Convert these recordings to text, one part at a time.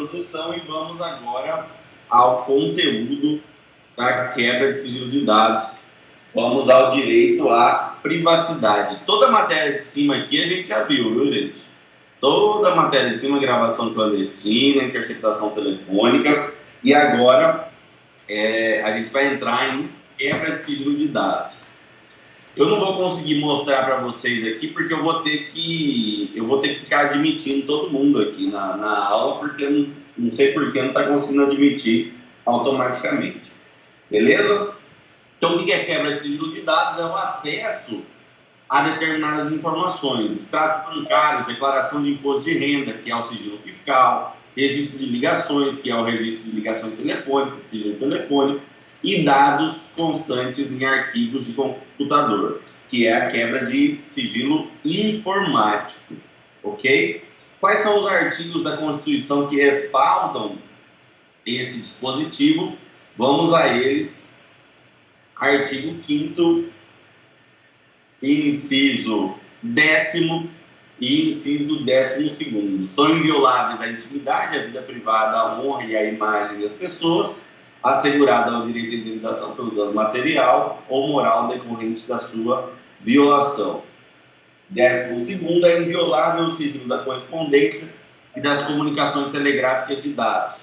introdução e vamos agora ao conteúdo da quebra de sigilo de dados. Vamos ao direito à privacidade. Toda a matéria de cima aqui a gente já viu, viu, gente? Toda a matéria de cima, gravação clandestina, interceptação telefônica. E agora a gente vai entrar em quebra de sigilo de dados. Eu não vou conseguir mostrar para vocês aqui porque eu vou ter que ficar admitindo todo mundo aqui na aula, porque não sei por que não está conseguindo admitir automaticamente. Beleza? Então, o que é quebra de sigilo de dados? É o acesso a determinadas informações, extratos bancários, declaração de imposto de renda, que é o sigilo fiscal, registro de ligações, que é o registro de ligações telefônicas, sigilo telefônico, e dados constantes em arquivos de computador, que é a quebra de sigilo informático, ok? Quais são os artigos da Constituição que respaldam esse dispositivo? Vamos a eles. Artigo 5º, inciso 10º e inciso 12º. São invioláveis a intimidade, a vida privada, a honra e a imagem das pessoas, assegurada ao direito de indenização pelo dano material ou moral decorrente da sua violação. 12º, é inviolável o sigilo da correspondência e das comunicações telegráficas de dados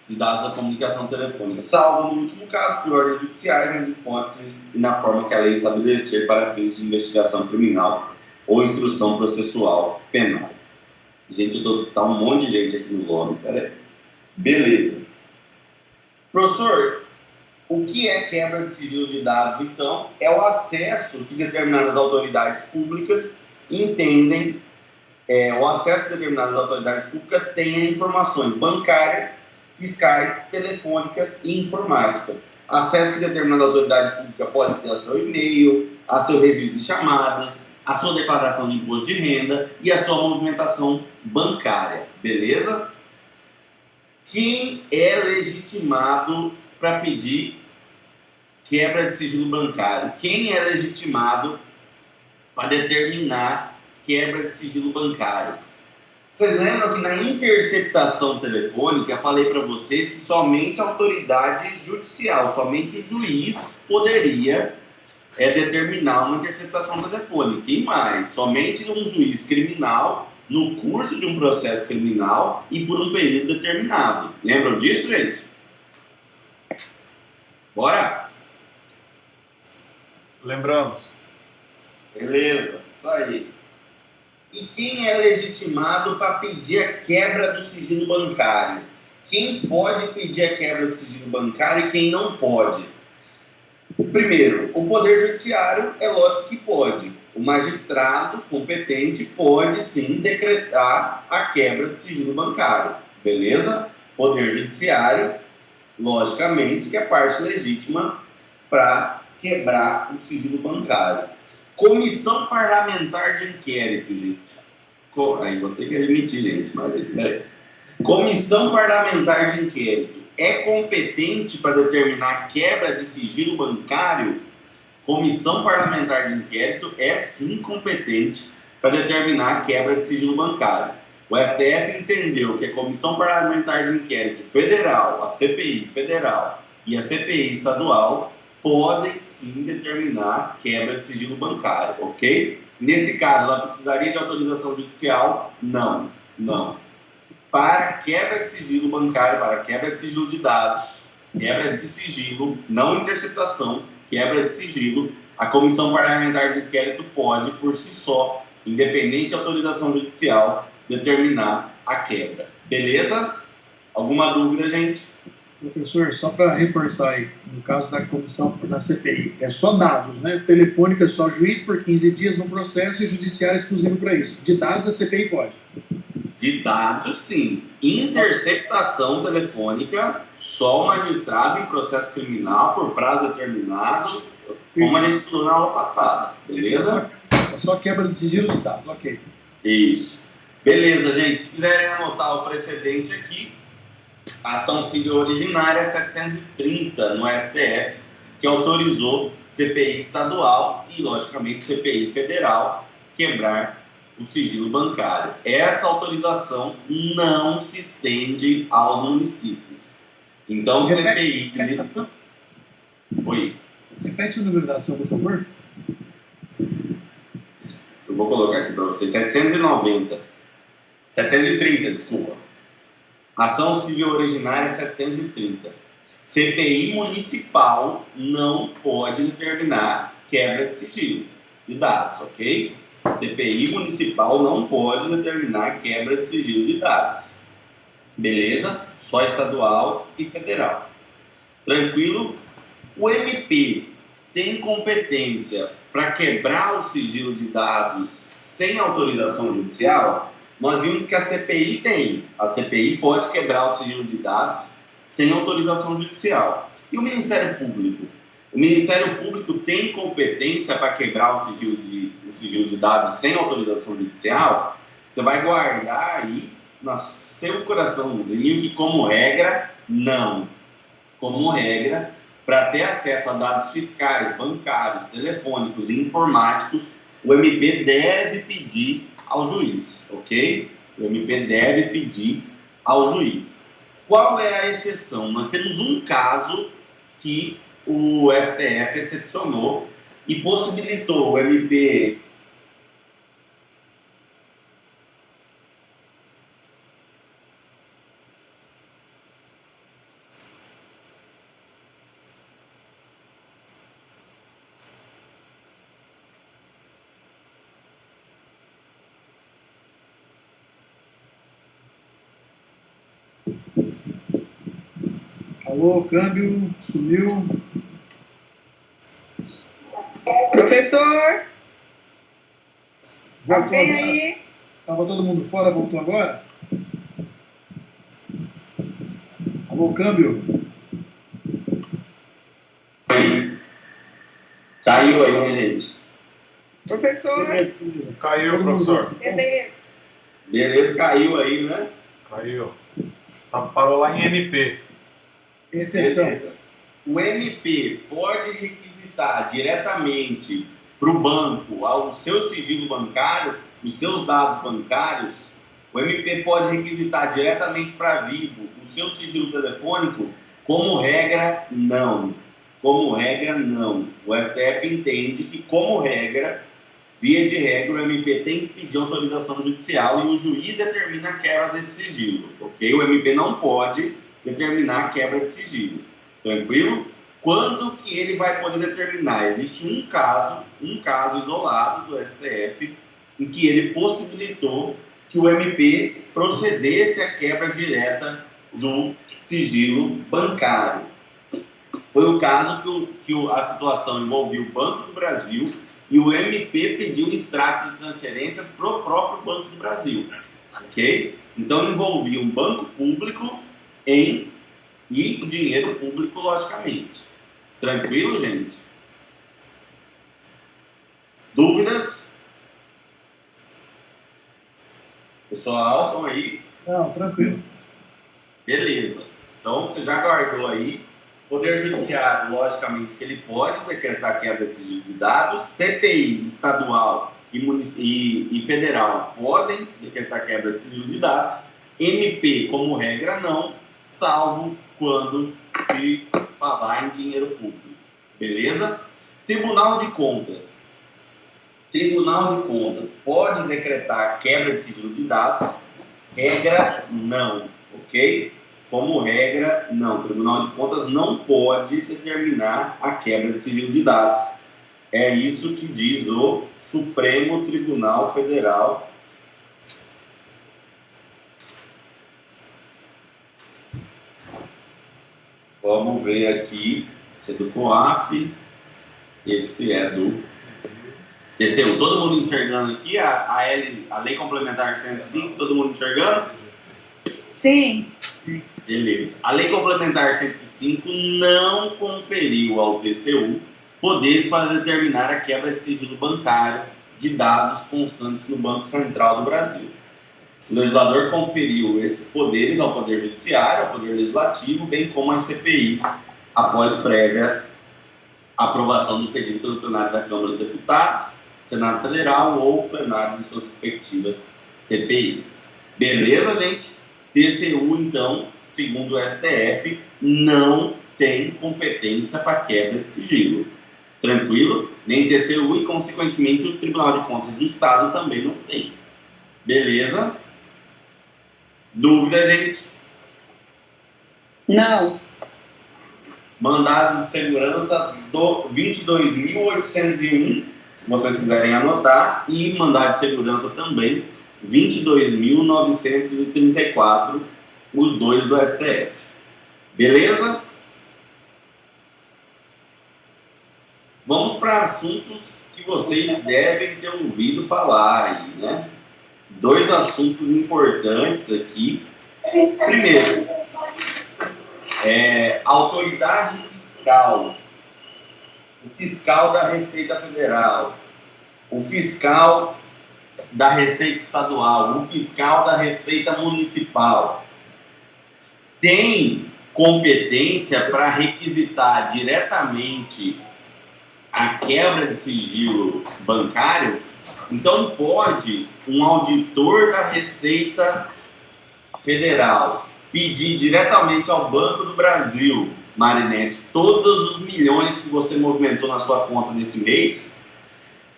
da comunicação telefônica, salvo, no último caso, por ordens judiciais, nas hipóteses e na forma que a lei estabelecer para fins de investigação criminal ou instrução processual penal. Gente, tá um monte de gente aqui no nome, peraí. Beleza. Professor, o que é quebra de sigilo de dados, então? É o acesso que determinadas autoridades públicas entendem, o acesso que determinadas autoridades públicas têm a informações bancárias, fiscais, telefônicas e informáticas. Acesso que determinada autoridade pública pode ter ao seu e-mail, a seu registro de chamadas, a sua declaração de imposto de renda e a sua movimentação bancária. Beleza? Quem é legitimado para pedir quebra de sigilo bancário? Quem é legitimado para determinar quebra de sigilo bancário? Vocês lembram que na interceptação telefônica eu falei para vocês que somente a autoridade judicial, somente o juiz poderia determinar uma interceptação telefônica. E mais, somente um juiz criminal no curso de um processo criminal e por um período determinado. Lembram disso, gente? Bora? Lembramos. Beleza, isso aí. E quem é legitimado para pedir a quebra do sigilo bancário? Quem pode pedir a quebra do sigilo bancário e quem não pode? Primeiro, o Poder Judiciário é lógico que pode. O magistrado competente pode sim decretar a quebra do sigilo bancário. Beleza? Poder Judiciário, logicamente, que é a parte legítima para quebrar o sigilo bancário. Comissão Parlamentar de Inquérito, gente. Aí vou ter que admitir, gente, mas peraí. Comissão Parlamentar de Inquérito é competente para determinar a quebra de sigilo bancário? Comissão Parlamentar de Inquérito é sim competente para determinar a quebra de sigilo bancário. O STF entendeu que a Comissão Parlamentar de Inquérito Federal, a CPI Federal e a CPI Estadual podem sim determinar quebra de sigilo bancário, ok? Nesse caso, ela precisaria de autorização judicial? Não. Para quebra de sigilo bancário, para quebra de sigilo de dados, quebra de sigilo, não interceptação, quebra de sigilo, a Comissão Parlamentar de Inquérito pode, por si só, independente de autorização judicial, determinar a quebra. Beleza? Alguma dúvida, gente? Professor, só para reforçar aí, no caso da comissão da CPI, é só dados, né? Telefônica é só juiz por 15 dias no processo e judiciário exclusivo para isso. De dados a CPI pode? De dados, sim. Interceptação telefônica, só o magistrado em processo criminal por prazo determinado, como a gente estudou na aula passada. Beleza? É só quebra de sigilo de dados, ok. Isso. Beleza, gente. Se quiserem anotar o precedente aqui, a ação civil originária 730 no STF, que autorizou CPI estadual e, logicamente, CPI federal quebrar o sigilo bancário. Essa autorização não se estende aos municípios. Então, o CPI... Oi. Repete o número da ação, por favor. Eu vou colocar aqui para vocês. 730, desculpa. Ação civil originária 730. CPI municipal não pode determinar quebra de sigilo de dados, ok? CPI municipal não pode determinar quebra de sigilo de dados. Beleza? Só estadual e federal. Tranquilo? O MP tem competência para quebrar o sigilo de dados sem autorização judicial? Nós vimos que a CPI tem. A CPI pode quebrar o sigilo de dados sem autorização judicial. E o Ministério Público? O Ministério Público tem competência para quebrar o sigilo de dados sem autorização judicial? Você vai guardar aí no seu coraçãozinho que, como regra, não. Como regra, para ter acesso a dados fiscais, bancários, telefônicos e informáticos, o MP deve pedir ao juiz, ok? O MP deve pedir ao juiz. Qual é a exceção? Nós temos um caso que o STF excepcionou e possibilitou o MP... Alô, câmbio, sumiu. Professor, Voltou alguém agora? aí? Estava todo mundo fora, voltou agora? Alô, câmbio? Caiu aí, né, gente? Professor, Caiu, professor. beleza. Beleza, caiu aí, né? Caiu. Parou lá em MP. Exceção. Beleza. O MP pode requisitar diretamente para o banco, ao seu sigilo bancário, os seus dados bancários. O MP pode requisitar diretamente para a Vivo o seu sigilo telefônico? Como regra, não. Como regra, não. O STF entende que, como regra, via de regra, o MP tem que pedir autorização judicial e o juiz determina a quebra desse sigilo, ok? O MP não pode determinar a quebra de sigilo, tranquilo? Quando que ele vai poder determinar? Existe um caso isolado do STF em que ele possibilitou que o MP procedesse à quebra direta do sigilo bancário. Foi o caso que a situação envolvia o Banco do Brasil e o MP pediu extrato de transferências para o próprio Banco do Brasil, ok? Então envolvia um banco público e dinheiro público, logicamente. Tranquilo, gente? Dúvidas? Pessoal, estão aí? Não, tranquilo. Beleza. Então, você já guardou aí. Poder Judiciário, logicamente, que ele pode decretar quebra de sigilo de dados. CPI estadual e federal podem decretar quebra de sigilo de dados. MP, como regra, não, salvo quando se falar em dinheiro público. Beleza? Tribunal de Contas. Tribunal de Contas pode decretar quebra de sigilo de dados? Regra, não. Ok? Como regra, não. O Tribunal de Contas não pode determinar a quebra de sigilo de dados. É isso que diz o Supremo Tribunal Federal. Vamos ver aqui. Esse é do COAF. Esse é do... Esse é todo mundo enxergando aqui? A Lei Complementar 105, todo mundo enxergando? Sim. Beleza. A Lei Complementar 105 não conferiu ao TCU poderes para determinar a quebra de sigilo bancário de dados constantes no Banco Central do Brasil. O legislador conferiu esses poderes ao Poder Judiciário, ao Poder Legislativo, bem como às CPIs, após prévia aprovação do pedido pelo plenário da Câmara dos Deputados Senado Federal ou plenário de suas respectivas CPIs. Beleza, gente? TCU, então, segundo o STF, não tem competência para quebra de sigilo. Tranquilo? Nem TCU e, consequentemente, o Tribunal de Contas do Estado também não tem. Beleza? Dúvida, gente? Não. Mandado de segurança do 22.801, se vocês quiserem anotar, e mandado de segurança também 22.934, os dois do STF. Beleza? Vamos para assuntos que vocês devem ter ouvido falar aí, né? Dois assuntos importantes aqui. Primeiro, autoridade fiscal. O fiscal da Receita Federal, o fiscal da Receita Estadual, o fiscal da Receita Municipal tem competência para requisitar diretamente a quebra de sigilo bancário? Então pode um auditor da Receita Federal pedir diretamente ao Banco do Brasil, Marinete, todos os milhões que você movimentou na sua conta nesse mês?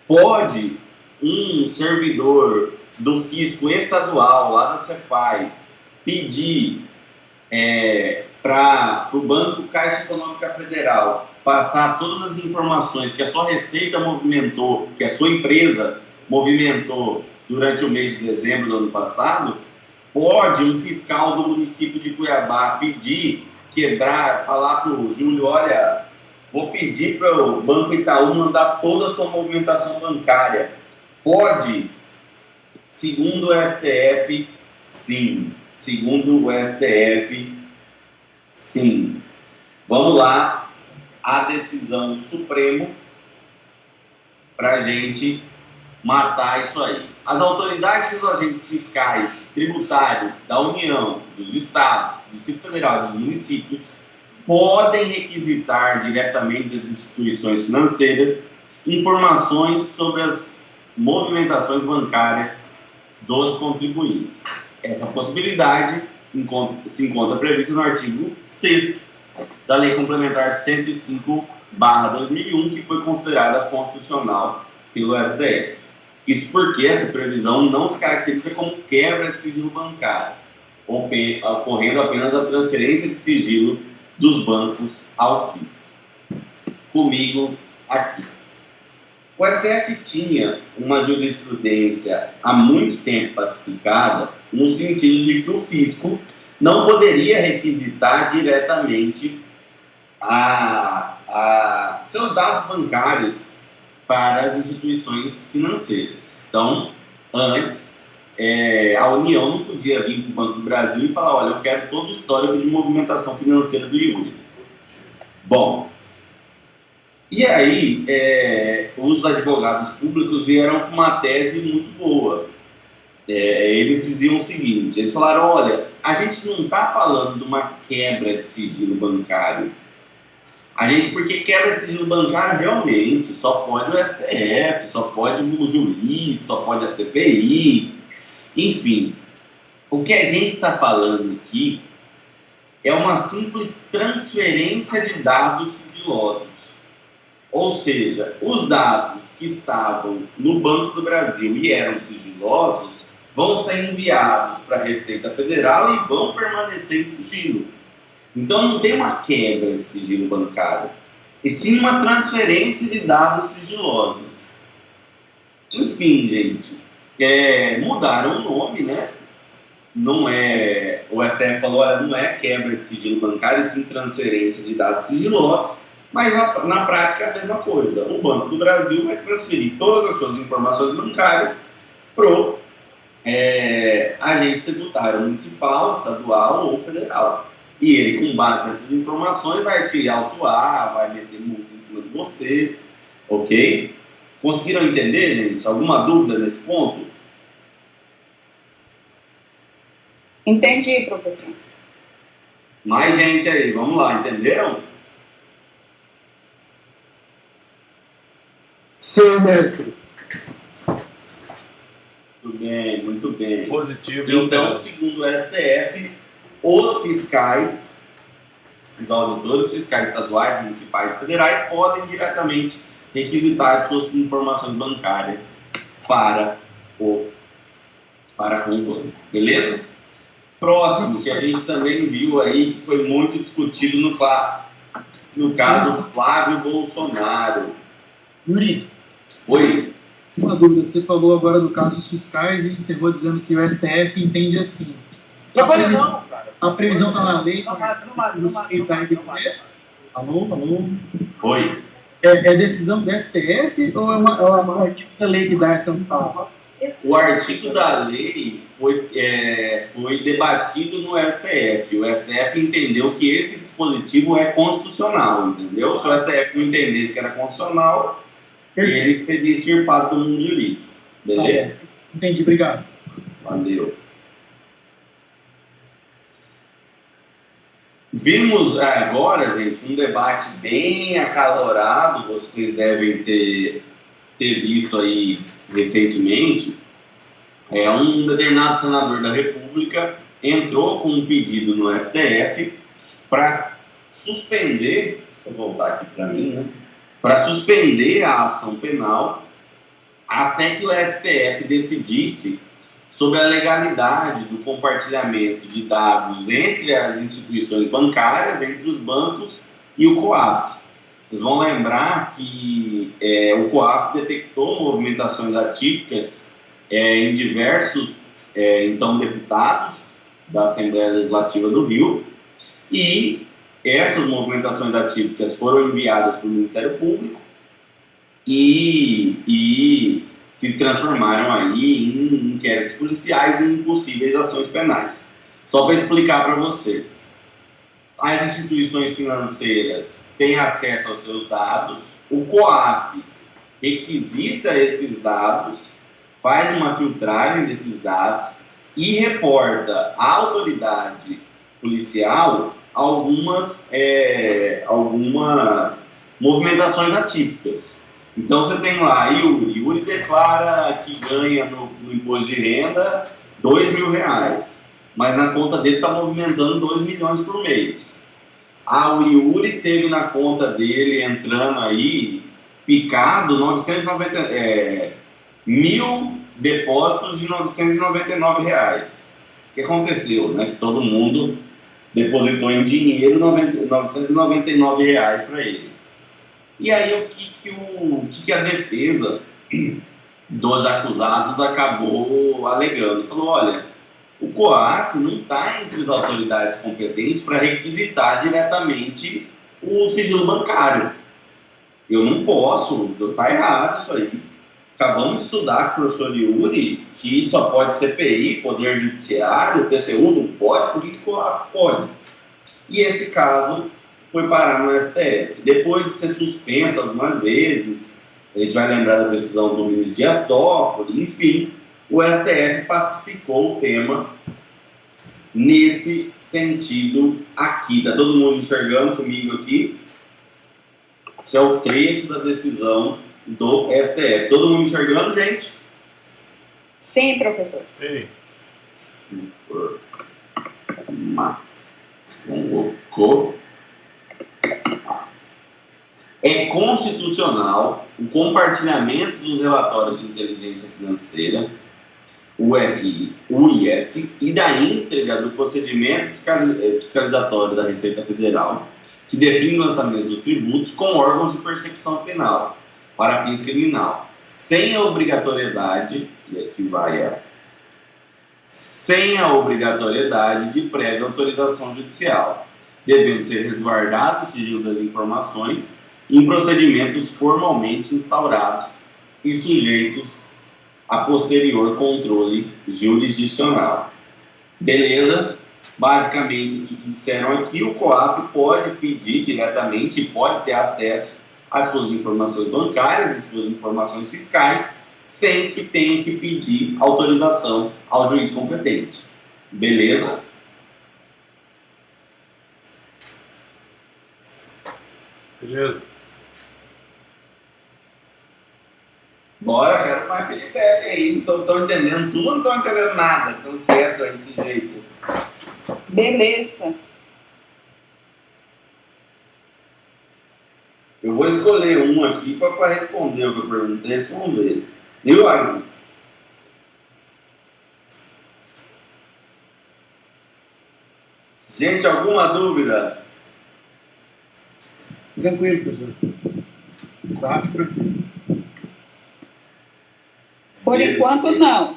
Pode um servidor do fisco estadual, lá da Cefaz, pedir para o Banco Caixa Econômica Federal passar todas as informações que a sua Receita movimentou, que a sua empresa movimentou durante o mês de dezembro do ano passado? Pode um fiscal do município de Cuiabá pedir, falar para o Júlio, olha, vou pedir para o Banco Itaú mandar toda a sua movimentação bancária? Pode? Segundo o STF, sim. Segundo o STF, sim. Vamos lá, a decisão do Supremo para a gente matar isso aí. As autoridades e os agentes fiscais tributários da União, dos estados, do Distrito Federal e dos municípios podem requisitar diretamente das instituições financeiras informações sobre as movimentações bancárias dos contribuintes. Essa possibilidade se encontra prevista no artigo 6º da Lei Complementar 105/2001, que foi considerada constitucional pelo STF. Isso porque essa previsão não se caracteriza como quebra de sigilo bancário, ocorrendo apenas a transferência de sigilo dos bancos ao fisco. Comigo aqui. O STF tinha uma jurisprudência há muito tempo pacificada, no sentido de que o fisco não poderia requisitar diretamente seus dados bancários para as instituições financeiras. Então, antes, a União não podia vir para o Banco do Brasil e falar, olha, eu quero todo o histórico de movimentação financeira do Yuri. Bom, e aí os advogados públicos vieram com uma tese muito boa. Eles diziam o seguinte, eles falaram, olha, a gente não está falando de uma quebra de sigilo bancário. Porque quebra de sigilo bancário realmente só pode o STF, só pode o juiz, só pode a CPI, enfim. O que a gente está falando aqui é uma simples transferência de dados sigilosos. Ou seja, os dados que estavam no Banco do Brasil e eram sigilosos vão ser enviados para a Receita Federal e vão permanecer em sigilo. Então não tem uma quebra de sigilo bancário, e sim uma transferência de dados sigilosos. Enfim, gente, mudaram o nome, né? Não é, o STF falou, olha, não é quebra de sigilo bancário, e sim transferência de dados sigilosos, mas na prática é a mesma coisa. O Banco do Brasil vai transferir todas as suas informações bancárias para o agente tributário municipal, estadual ou federal. E ele, com base nessas informações, vai te autuar, vai meter multa em cima de você, ok? Conseguiram entender, gente? Alguma dúvida nesse ponto? Entendi, professor. Mais gente aí, vamos lá, entenderam? Sim, mestre. bem, muito bem. Positivo e Então, operante. segundo o STF, os fiscais, os auditores fiscais estaduais, municipais e federais podem diretamente requisitar as suas informações bancárias para com o banco. Beleza? Próximo, que a gente também viu aí, que foi muito discutido no caso Flávio Bolsonaro. Yuri, Oi? uma dúvida. Você falou agora do caso dos fiscais e encerrou dizendo que o STF entende assim. Trabalha não, cara. A previsão está na lei, No vocês da ABC. Alô, alô. Oi? É decisão do STF ou é um artigo da lei que dá essa amparo? O artigo da lei foi debatido no STF. O STF entendeu que esse dispositivo é constitucional, entendeu? Se o STF não entendesse que era constitucional, ele seria extirpado do mundo jurídico. Beleza? Tá, entendi, obrigado. Valeu. Vimos agora, gente, um debate bem acalorado, vocês devem ter visto aí recentemente. Um determinado senador da República entrou com um pedido no STF para suspender, deixa eu voltar aqui para mim, né? Para suspender a ação penal até que o STF decidisse sobre a legalidade do compartilhamento de dados entre as instituições bancárias, entre os bancos e o COAF. Vocês vão lembrar que o COAF detectou movimentações atípicas em diversos, então, deputados da Assembleia Legislativa do Rio, e essas movimentações atípicas foram enviadas para o Ministério Público e se transformaram aí em inquéritos policiais e em possíveis ações penais. Só para explicar para vocês, as instituições financeiras têm acesso aos seus dados, o COAF requisita esses dados, faz uma filtragem desses dados e reporta à autoridade policial algumas movimentações atípicas. Então você tem lá, Yuri declara que ganha no imposto de renda R$2.000, mas na conta dele está movimentando 2 milhões por mês. O Yuri teve na conta dele entrando aí, picado, 1.000 depósitos de R$999. O que aconteceu? Né? Que todo mundo depositou em dinheiro R$999 para ele. E aí o que a defesa dos acusados acabou alegando? Falou, olha, o COAF não está entre as autoridades competentes para requisitar diretamente o sigilo bancário. Eu não posso, está errado isso aí. Acabamos de estudar com o professor Yuri que só pode CPI, Poder Judiciário, TCU não pode, por que o COAF pode? E esse caso foi parar no STF. Depois de ser suspenso algumas vezes, a gente vai lembrar da decisão do ministro Dias Toffoli, enfim, o STF pacificou o tema nesse sentido aqui. Está todo mundo enxergando comigo aqui? Esse é o trecho da decisão do STF. Todo mundo enxergando, gente? Sim, professor. Sim. Colocou. É constitucional o compartilhamento dos relatórios de inteligência financeira, o IF, e da entrega do procedimento fiscalizatório da Receita Federal, que define o lançamento dos tributos com órgãos de persecução penal para fins criminal, sem a obrigatoriedade, e aqui vai sem a obrigatoriedade de prévia autorização judicial, devendo ser resguardado o sigilo das informações em procedimentos formalmente instaurados e sujeitos a posterior controle jurisdicional. Beleza? Basicamente, o que disseram aqui, o COAF pode pedir diretamente, pode ter acesso às suas informações bancárias, às suas informações fiscais, sem que tenha que pedir autorização ao juiz competente. Beleza? Beleza. Bora, quero mais feedback aí. Não estão entendendo tudo, não estão entendendo nada. Estão quietos aí desse jeito. Beleza. Eu vou escolher um aqui para responder o que eu perguntei. Vamos ver. Viu, Agnes? Gente, alguma dúvida? Tranquilo, professor. Tá tranquilo. Por enquanto, não.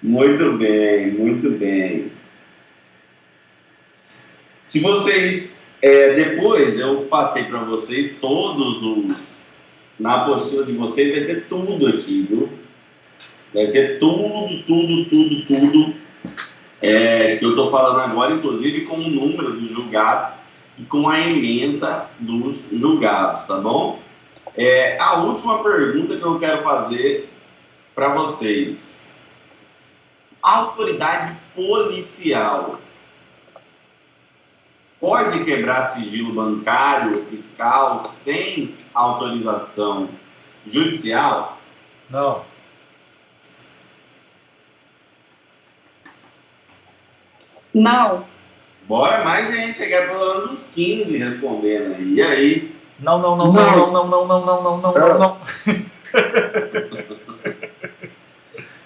Muito bem, muito bem. Se vocês, depois eu passei para vocês todos os, na apostila de vocês vai ter tudo aqui, viu? Vai ter tudo que eu estou falando agora, inclusive com o número dos julgados e com a ementa dos julgados, tá bom? A última pergunta que eu quero fazer para vocês. Autoridade policial pode quebrar sigilo bancário ou fiscal sem autorização judicial? Não. Não. Bora mais gente, chegar pelo menos uns 15 respondendo aí. E aí? Não.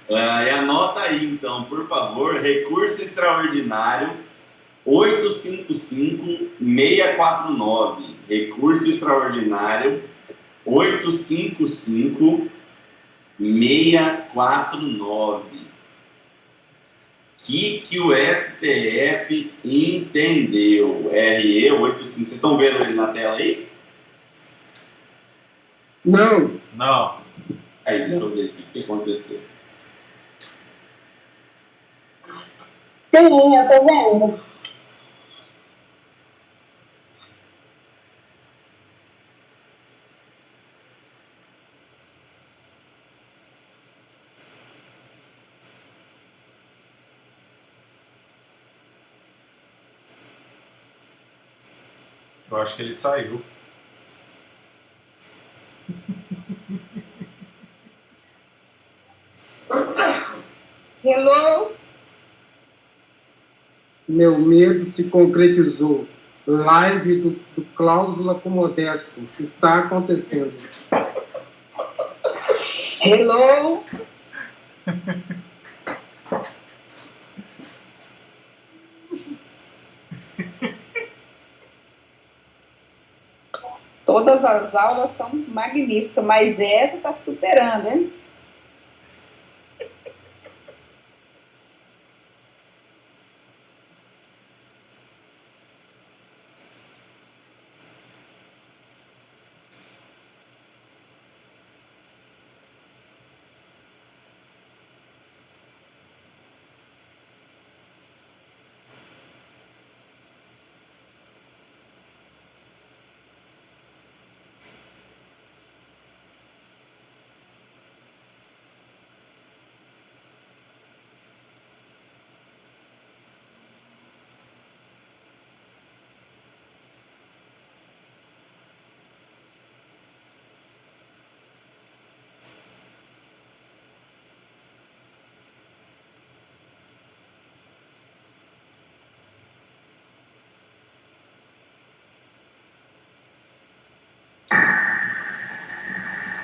E anota aí então, por favor, recurso extraordinário 855-649. Recurso extraordinário 855-649. Que o STF entendeu? RE 85. Vocês estão vendo ele na tela aí? Não. Aí, deixa eu ver aqui o que aconteceu. Sim, eu tô vendo. Eu acho que ele saiu. Hello? Meu medo se concretizou. Live do Cláusula com Modesto. Está acontecendo. Hello? Todas as aulas são magníficas, mas essa está superando, hein?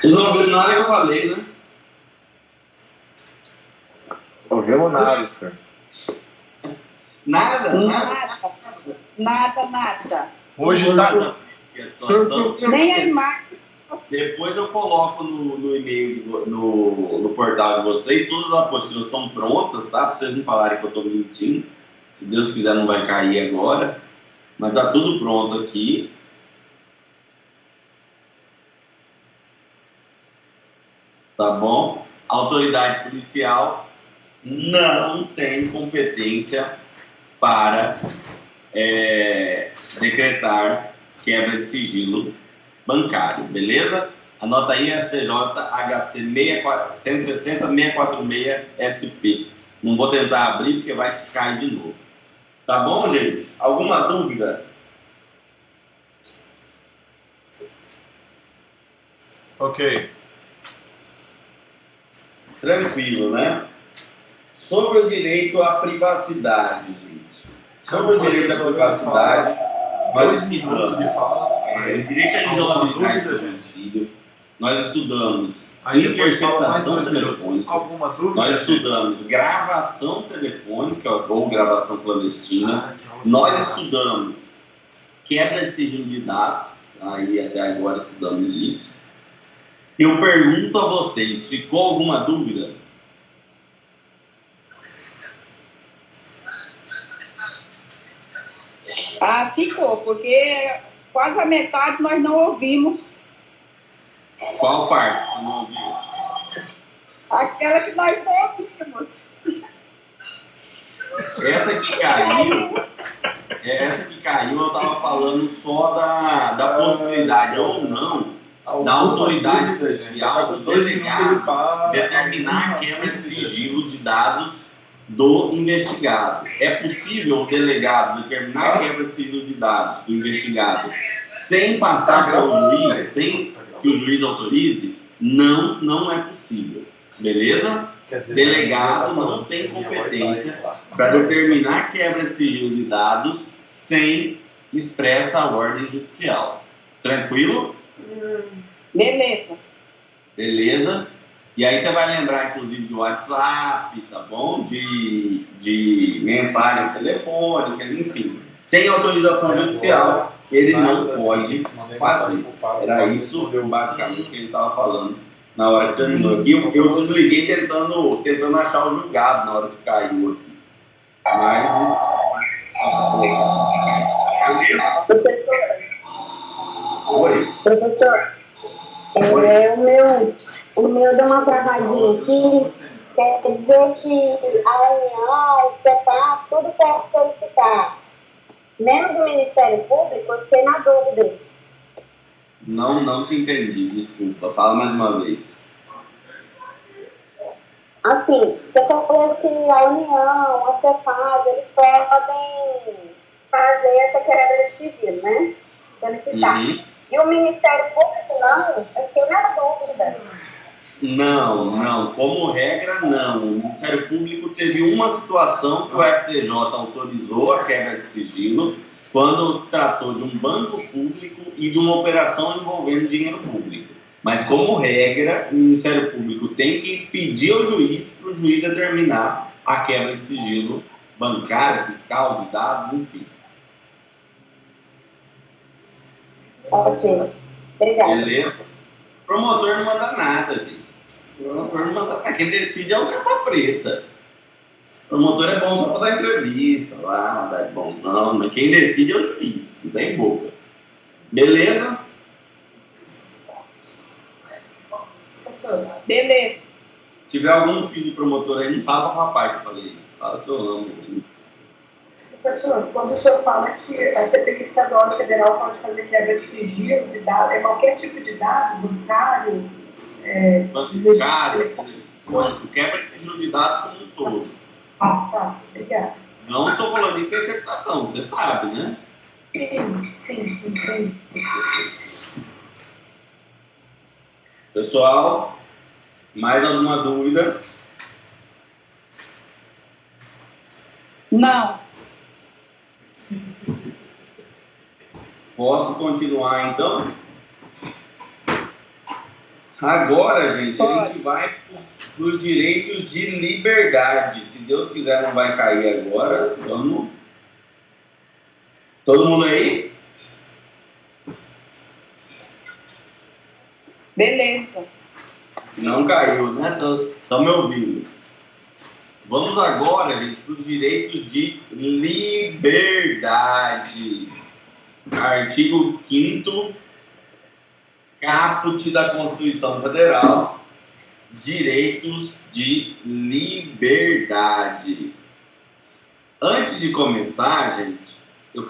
Vocês não ouviram nada que eu falei, né? Ouvimos nada, senhor. Nada. Nada. Hoje tá. Nem a imagem. Depois eu coloco no e-mail, no portal de vocês, todas as apostilas estão prontas, tá? Para vocês não falarem que eu estou mentindo. Se Deus quiser, não vai cair agora. Mas tá tudo pronto aqui. Tá bom? A autoridade policial não tem competência para decretar quebra de sigilo bancário, beleza? Anota aí STJ HC 160-646 SP. Não vou tentar abrir porque vai cair de novo. Tá bom, gente? Alguma dúvida? Ok. Tranquilo, né? Sobre o direito à privacidade, gente. Sobre o direito à privacidade, nós 2 minutos de fala. o direito à inviolabilidade do domicílio, nós estudamos Aí depois fala mais interceptação 2 minutos. telefônica, Alguma dúvida? nós gente? estudamos gravação telefônica ou gravação clandestina, Que nós aula estudamos quebra de sigilo de dados, aí até agora estudamos isso. Eu pergunto a vocês, ficou alguma dúvida? Ah, ficou, porque quase a metade nós não ouvimos. Qual parte? Eu não ouvi. Aquela que nós não ouvimos. Essa que caiu, eu estava falando só da possibilidade ou não da autoridade policial do delegado determinar a quebra de sigilo de dados do investigado. É possível o delegado determinar a quebra de sigilo de dados do investigado sem passar pelo juiz, sem que o juiz autorize? Não, não é possível. Beleza? Delegado não tem competência para determinar a quebra de sigilo de dados sem expressa ordem judicial. Tranquilo? Beleza. Beleza? E aí você vai lembrar, inclusive, de WhatsApp, tá bom? De mensagens telefônicas, enfim. Sem autorização judicial, ele não pode fazer. Era isso, basicamente, que ele estava falando na hora que terminou aqui. Eu desliguei tentando achar o julgado na hora que caiu aqui. Mas... Beleza? Oi. Professor, o meu deu uma travadinha aqui, quer dizer que a União, o CEPAP, tudo pode solicitar, menos o Ministério Público, eu fiquei na dúvida. Não te entendi, desculpa. Fala mais uma vez. Assim, você falou que a União, a CEPAP, eles podem fazer essa quebra de sigilo, né? Solicitar. Uhum. E o Ministério Público não? Eu fiquei na dúvida. Não. Como regra, não. O Ministério Público teve uma situação que o STJ autorizou a quebra de sigilo quando tratou de um banco público e de uma operação envolvendo dinheiro público. Mas, como regra, o Ministério Público tem que pedir ao juiz para o juiz determinar a quebra de sigilo bancário, fiscal, de dados, enfim. Ótimo. Obrigada. Beleza? O promotor não manda nada, gente. O promotor não manda nada. Quem decide é o capa preta. O promotor é bom só para dar entrevista lá, dar de bonzão, mas quem decide é o juiz, não tem boca. Beleza? Beleza. Se tiver algum filho de promotor aí, não fala para papai que eu falei isso. Fala que eu amo ele. Professor, quando o senhor fala que a CPI estadual e federal pode fazer quebra de sigilo de dados, é qualquer tipo de dado, bancário, Bancário, quebra de sigilo de dados como um todo. Tá, obrigada. Não estou falando de interceptação, você sabe, né? Sim. Pessoal, mais alguma dúvida? Não. Posso continuar, então? Agora, gente, a gente vai para os direitos de liberdade. Se Deus quiser, não vai cair agora. Vamos. Todo mundo aí? Beleza. Não caiu, né? Estão me ouvindo. Vamos agora, gente, para os direitos de liberdade. Artigo 5º, caput da Constituição Federal, direitos de liberdade. Antes de começar, gente, eu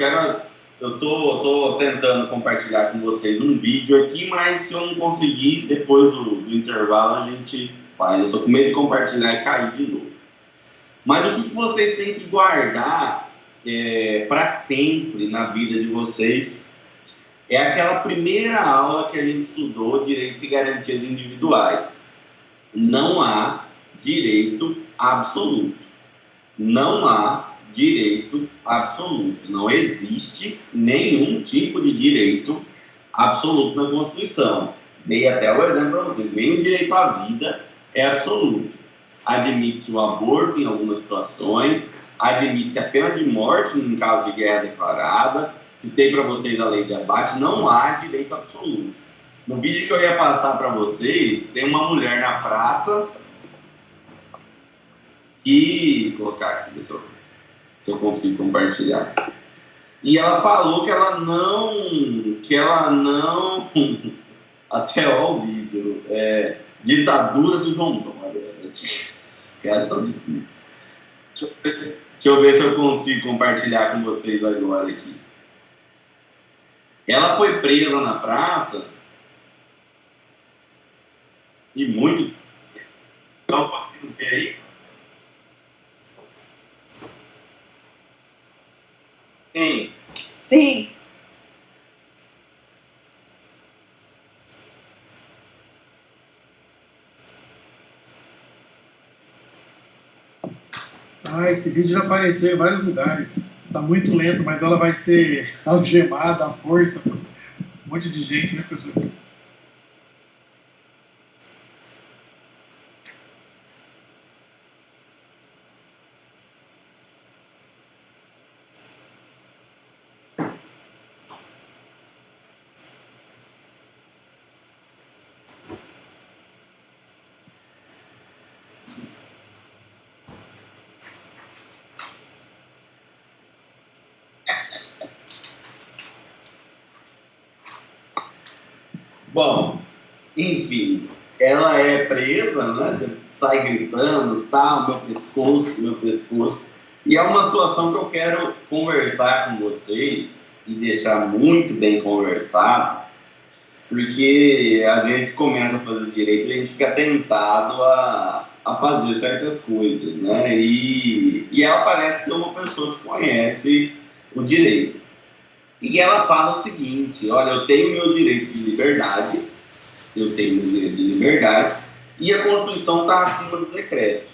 tô tentando compartilhar com vocês um vídeo aqui, mas se eu não conseguir, depois do intervalo a gente faz. Eu tô com medo de compartilhar e cair de novo. Mas o que vocês têm que guardar para sempre na vida de vocês é aquela primeira aula que a gente estudou, direitos e garantias individuais. Não há direito absoluto. Não há direito absoluto. Não existe nenhum tipo de direito absoluto na Constituição. Dei até o exemplo para vocês. Nem o direito à vida é absoluto. Admite o aborto em algumas situações, admite a pena de morte em caso de guerra declarada. Citei para vocês a lei de abate. Não há direito absoluto. No vídeo que eu ia passar para vocês, tem uma mulher na praça e... Vou colocar aqui, deixa eu, se eu consigo compartilhar. E ela falou que ela não... Até ó, o vídeo. Ditadura do João Dória. Os caras são difíceis. Deixa eu ver se eu consigo compartilhar com vocês agora aqui. Ela foi presa na praça e muito... Estão conseguindo ver aí? Quem? Sim. Esse vídeo já apareceu em vários lugares. Tá muito lento, mas ela vai ser algemada à força por um monte de gente, né, pessoal? Bom, enfim, ela é presa, né? Sai gritando, tá, meu pescoço. E é uma situação que eu quero conversar com vocês e deixar muito bem conversado, porque a gente começa a fazer direito e a gente fica tentado a fazer certas coisas, né? E ela parece ser uma pessoa que conhece o direito. E ela fala o seguinte: olha, eu tenho meu direito de liberdade, e a Constituição está acima do decreto.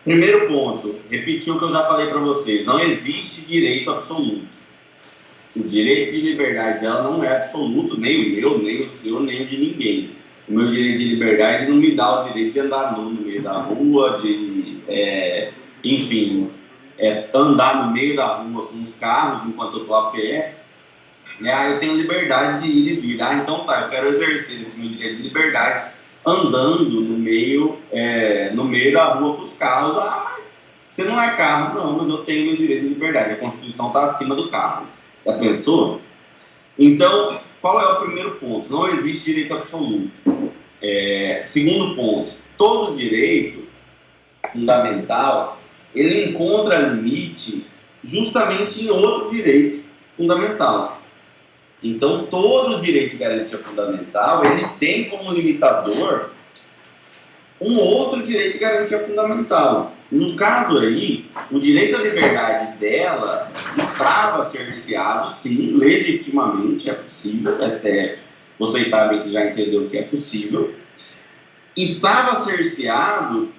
Primeiro ponto, repetir o que eu já falei para vocês: não existe direito absoluto. O direito de liberdade dela não é absoluto, nem o meu, nem o seu, nem o de ninguém. O meu direito de liberdade não me dá o direito de andar no meio da rua, andar no meio da rua com os carros enquanto eu estou a pé. Eu tenho liberdade de ir e vir. Então tá, eu quero exercer esse meu direito de liberdade andando no meio da rua com os carros. Mas você não é carro. Não, mas eu tenho meu direito de liberdade. A Constituição está acima do carro. Já pensou? Então, qual é o primeiro ponto? Não existe direito absoluto. Segundo ponto, todo direito fundamental, ele encontra limite justamente em outro direito fundamental. Então, todo direito de garantia fundamental, ele tem como limitador um outro direito de garantia fundamental. No caso aí, o direito à liberdade dela estava cerceado, sim, legitimamente, é possível, STF, vocês sabem que já entendeu que é possível, estava cerceado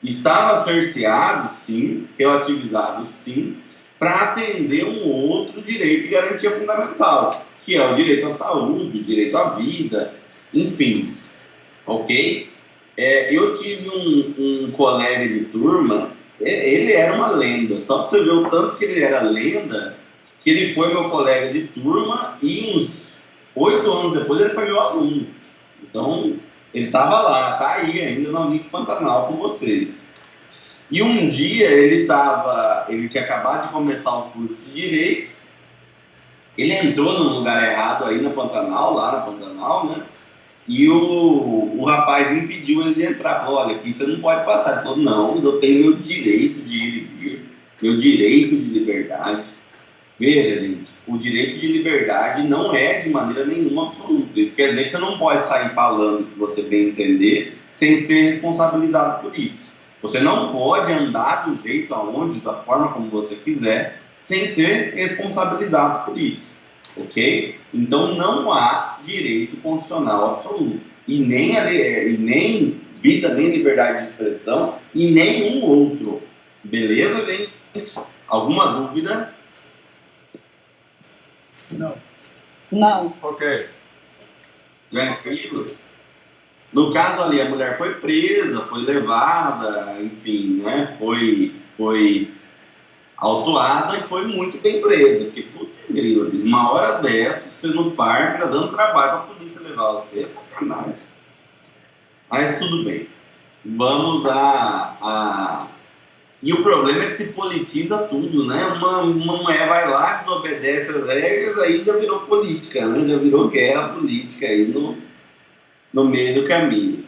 estava cerceado, sim, relativizado, sim, para atender um outro direito de garantia fundamental, que é o direito à saúde, o direito à vida, enfim, ok? Eu tive um colega de turma, ele era uma lenda, só para você ver o tanto que ele era lenda, que ele foi meu colega de turma e uns 8 anos depois ele foi meu aluno. Então, ele estava lá, tá aí ainda no Unico Pantanal com vocês. E um dia ele tinha acabado de começar o curso de Direito, ele entrou num lugar errado aí na Pantanal, lá na Pantanal, né? E o rapaz impediu ele de entrar. Falou: olha, aqui você não pode passar. Ele falou: não, eu tenho meu direito de ir e vir, meu direito de liberdade. Veja, gente, o direito de liberdade não é de maneira nenhuma absoluta. Isso quer dizer que você não pode sair falando o que você bem entender sem ser responsabilizado por isso. Você não pode andar do jeito aonde, da forma como você quiser, sem ser responsabilizado por isso. ok? Então não há direito constitucional absoluto. E nem vida, nem liberdade de expressão, e nenhum outro. Beleza, gente? Alguma dúvida? Não. Não. Ok. Tranquilo? No caso ali, a mulher foi presa, foi levada, enfim, né? Foi autuada e foi muito bem presa. Porque, putz, grilo, uma hora dessa, você no parque, tá dando trabalho pra polícia levar você, é sacanagem. Mas tudo bem. Vamos E o problema é que se politiza tudo, né? Uma mulher vai lá, desobedece as regras, aí já virou política, né? Já virou guerra política aí no meio do caminho.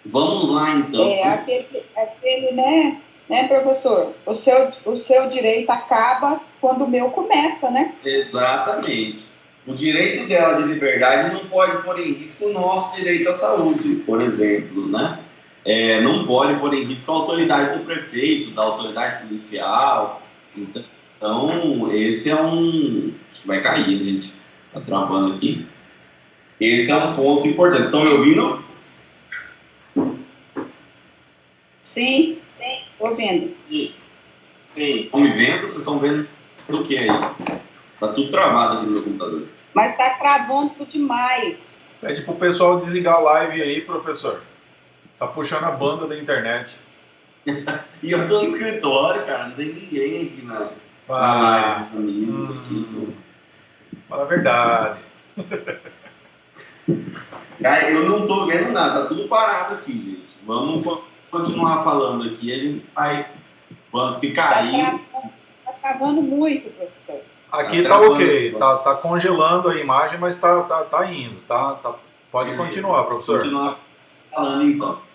Vamos lá, então. Aquele, né, professor? O seu direito acaba quando o meu começa, né? Exatamente. O direito dela de liberdade não pode pôr em risco o nosso direito à saúde, por exemplo, né? Não pode pôr em risco a autoridade do prefeito, da autoridade policial. Então, esse é um... Vai cair, gente. Tá travando aqui. Esse é um ponto importante. Estão me ouvindo? Sim, estou vendo. Sim. Estão me vendo? Vocês estão vendo o que aí? Tá tudo travado aqui no meu computador. Mas está travando demais. Pede pro pessoal desligar a live aí, professor. Tá puxando a banda da internet. E eu tô no escritório, cara. Não tem ninguém aqui na live dos amigos aqui. Fala a verdade. Cara, eu não tô vendo nada. Tá tudo parado aqui, gente. Vamos continuar falando aqui. A gente vai... Se cair... Tá travando muito, professor. Aqui tá ok. Tá congelando a imagem, mas tá indo. Pode continuar, professor. Continuar falando, então.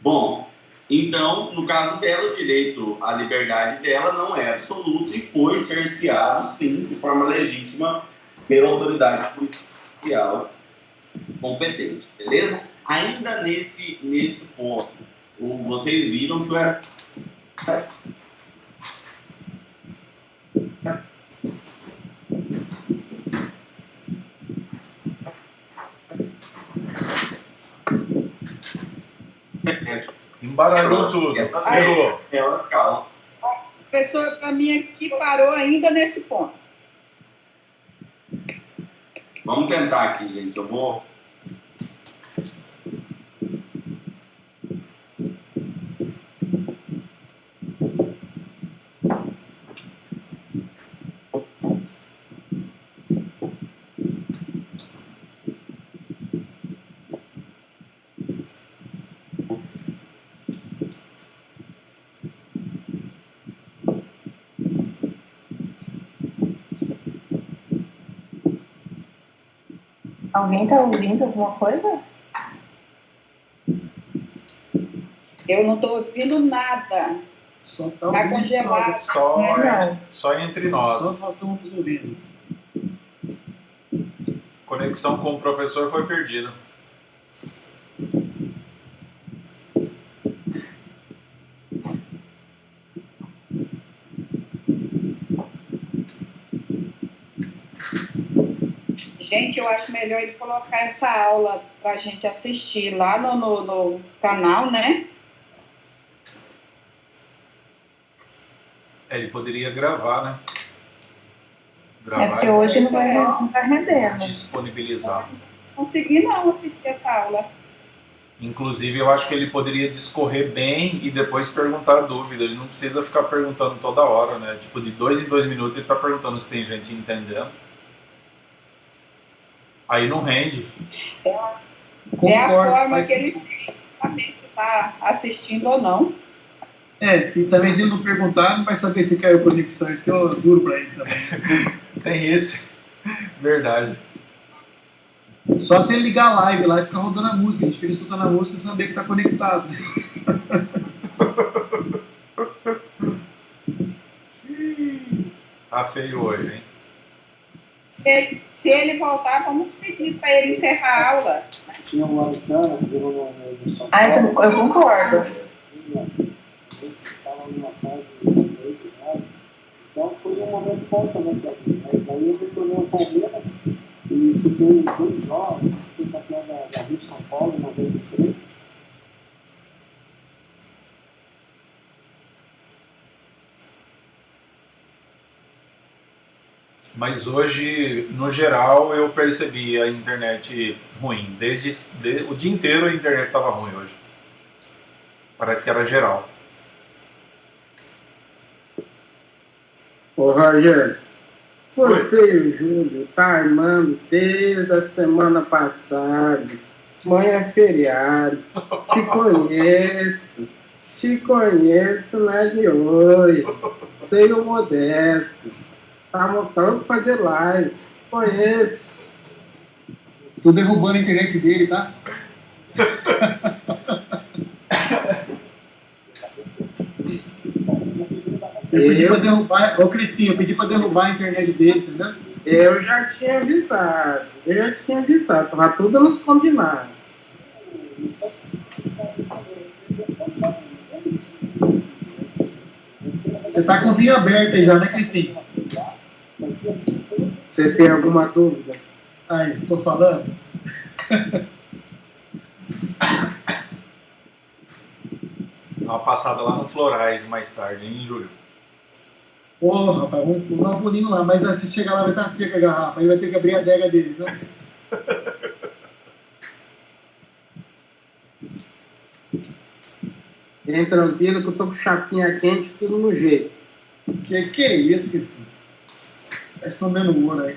Bom, então, no caso dela, o direito à liberdade dela não é absoluto e foi cerceado, sim, de forma legítima, pela autoridade policial competente, beleza? Ainda nesse ponto, vocês viram que Embaralhou tudo. Ferrou. Elas calam. Professor, para mim aqui parou ainda nesse ponto. Vamos tentar aqui, gente. Eu vou... Alguém está ouvindo alguma coisa? Eu não estou ouvindo nada. Só tá Está congelado. Só entre nós. Só nós estamos ouvindo. Conexão com o professor foi perdida. Gente, eu acho melhor ele colocar essa aula para a gente assistir lá no canal, né? Ele poderia gravar, né? É porque hoje não vai render. Disponibilizar. Não consegui não assistir essa aula. Inclusive, eu acho que ele poderia discorrer bem e depois perguntar a dúvida. Ele não precisa ficar perguntando toda hora, né? Tipo, de 2 em 2 minutos ele tá perguntando se tem gente entendendo. Aí não rende. É a forma que ele tem para ver se está assistindo ou não. E também se ele não perguntar, não vai saber se caiu conexão. Isso que é duro para ele também. Tem esse. Verdade. Só se ele ligar a live lá e ficar rodando a música. A gente fica escutando a música e saber que está conectado. Tá feio hoje, hein? Se ele voltar, vamos pedir para ele encerrar a aula. Tinha um americano que jogou no São Ah, Paulo. eu concordo. Estava numa fase de 18 anos. Então foi momento bom também pra mim, né? Daí eu retornei ao Palmeiras e fiquei 2 jogos, fui campeão da Rio de São Paulo em 93. Mas hoje, no geral, eu percebi a internet ruim. O dia inteiro a internet estava ruim hoje. Parece que era geral. Ô, Roger, você e o Júlio tá armando desde a semana passada. Amanhã é feriado. Te conheço, não é de hoje. Sei o Modesto. Tá montando pra fazer live. Conheço. Tô derrubando a internet dele, tá? Eu pedi pra derrubar, ô Crispim, eu pedi pra derrubar a internet dele, entendeu? Eu já tinha avisado. Tava tudo nos combinados. Você tá com o vinho aberto aí já, né, Crispim? Você tem alguma dúvida? Aí, tô falando. Dá uma passada lá no Florais mais tarde, hein, Júlio? Porra, rapaz, vamos dar um pulinho lá, mas se chegar lá vai estar seca a garrafa, aí vai ter que abrir a adega dele, viu? Vem tranquilo que eu tô com chapinha quente, tudo no jeito. Que é isso, que tá escondendo o ouro aí.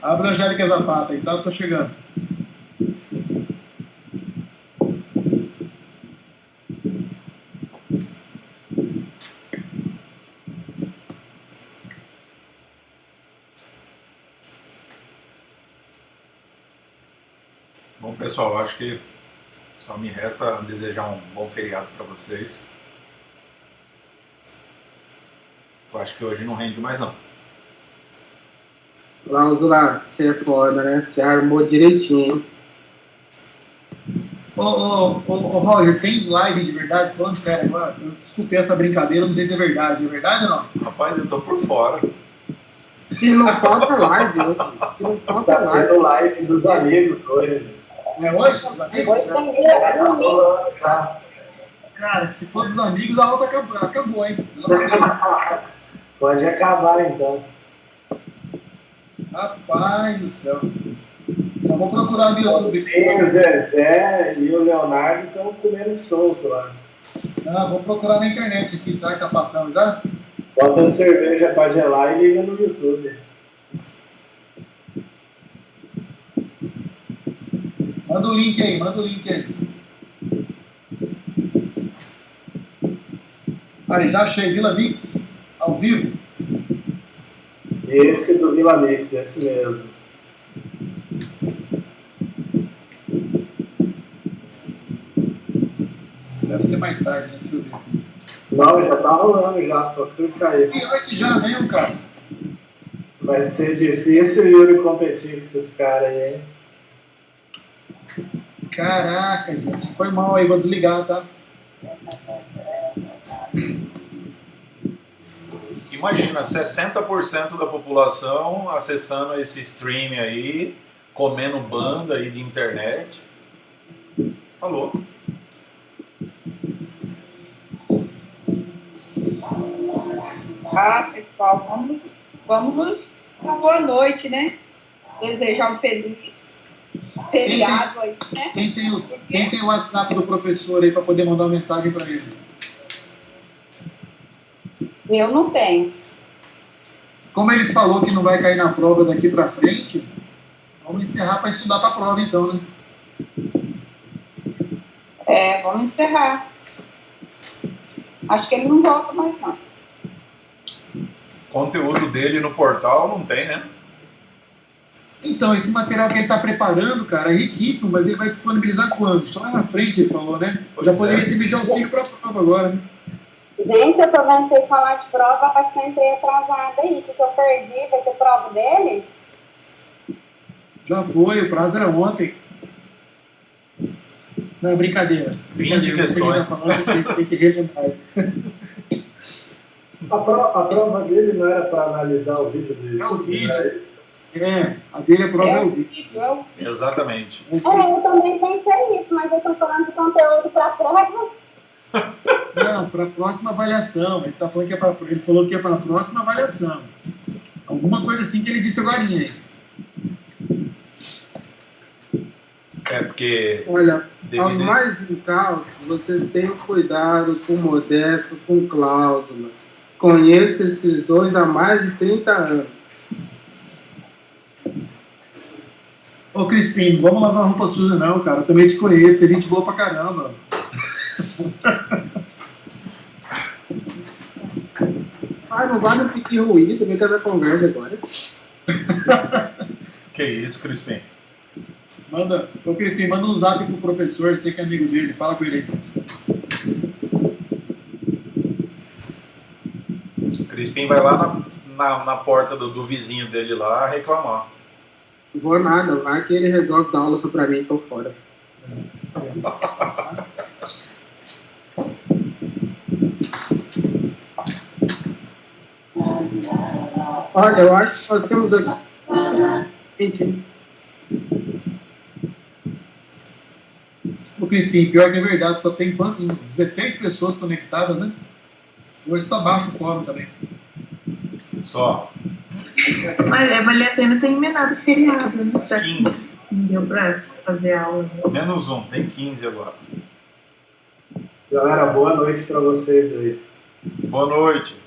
Abre a Angélica Zapata aí, tá? Eu tô chegando. Bom, pessoal, acho que só me resta desejar um bom feriado para vocês. Eu acho que hoje não rende mais, não. Vamos lá, você é foda, né? Você armou direitinho, hein? Ô, Roger, tem live de verdade? Falando sério agora, eu escutei essa brincadeira, não sei se é verdade. É verdade ou não? Rapaz, eu tô por fora. Que não falta live, né? Que não falta Tá tendo live dos amigos hoje. É hoje, os amigos? Hoje tem dia pra dormir. Cara, se for dos amigos, a aula acabou, hein? Pelo amor de Deus. Pode acabar então. Rapaz do céu. Só vou procurar no YouTube. O Zezé e o Leonardo estão comendo solto lá. Ah, vou procurar na internet aqui, será que tá passando já? Bota a cerveja pra gelar e liga no YouTube. Manda o link aí. Aí, já achei, Vila Mix, ao vivo. Esse do Vila Mix, esse mesmo. Deve ser mais tarde, né? Deixa eu ver. Não, já tá rolando já, só clica aí. Pior que já mesmo, cara. Vai ser difícil o Yuri competir com esses caras aí, hein? Caraca, gente. Foi mal aí, vou desligar, tá? Imagina, 60% da população acessando esse stream aí, comendo banda aí de internet. Tá louco. Ah, pessoal, vamos uma boa noite, né? Desejar um feliz feriado aí, né? Quem tem o WhatsApp do professor aí para poder mandar uma mensagem para ele? Eu não tenho. Como ele falou que não vai cair na prova daqui para frente, vamos encerrar para estudar para a prova então, né? Vamos encerrar. Acho que ele não volta mais não. Conteúdo dele no portal não tem, né? Então, esse material que ele está preparando, cara, é riquíssimo, mas ele vai disponibilizar quando? Só lá na frente, ele falou, né? Pois Já é. poderia servir de auxílio para a prova agora, né? Gente, eu tô vendo vocês falar de prova, acho que eu entrei atrasada aí, porque eu perdi, vai ter prova dele? Já foi, o prazo era ontem. Não, brincadeira. 20 questões. Falando, tem que relembrar. A prova dele não era para analisar o vídeo do É o YouTube? vídeo. Né? A dele é prova É é o o vídeo. vídeo, é o Exatamente. Eu também pensei isso, mas eu estou falando de conteúdo para prova. Não, para a próxima avaliação. Ele tá falando que ele falou que é para a próxima avaliação. Alguma coisa assim que ele disse agora. É porque Olha, aos devido mais incautos, vocês tenham cuidado com Modesto, com Cláusula. Conheço esses dois há mais de 30 anos. Ô, Crispim, vamos lavar roupa suja não, cara. Eu também te conheço, é gente boa pra caramba. Ah, não vai me pedir ruído, vem com essa conversa agora. que isso, Crispim? Ô, Crispim, manda um zap pro professor, você que é amigo dele, fala com ele aí. Crispim vai lá na porta do vizinho dele lá reclamar. Não vou nada, vai que ele resolve dar aula só pra mim e tô fora. Olha, eu acho que nós temos aqui. Gente, Ô, Crispim, pior que é verdade, só tem quantos? 16 pessoas conectadas, né? Hoje tá baixo o quórum também. Só. Mas valia a pena ter emendado o feriado, né? Já 15. que não deu pra fazer aula. Menos um, tem 15 agora. Galera, boa noite para vocês aí. Boa noite.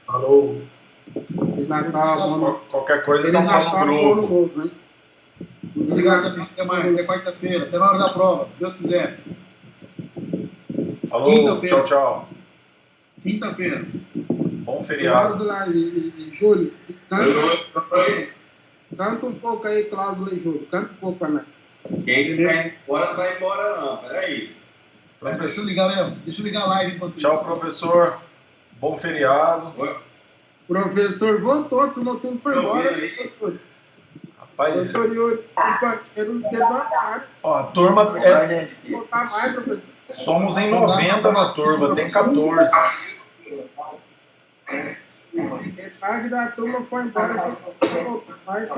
Falou. Feliz Natal, Qualquer coisa Feliz tá lá no Natal, Ano grupo. Novo, hein? Obrigado também, até mais, até quarta-feira, até na hora da prova, se Deus quiser. Falou, Quinta-feira. tchau, tchau. Quinta-feira. Bom feriado. Cláusula e Júlio, canta um pouco aí, Cláusula e Júlio. Canta um pouco pra nós. Quem vai embora não vai embora, não. Peraí. Deixa eu ligar mesmo, deixa eu ligar a live enquanto Tchau, isso. professor. Bom feriado. Professor voltou, a turma tudo foi embora. Rapaz, Professor Yuri, companheiros levantaram. ó, a turma é. Voltar mais, professor. Somos em 90 na turma, tem 14. Metade da turma foi embora. Mas,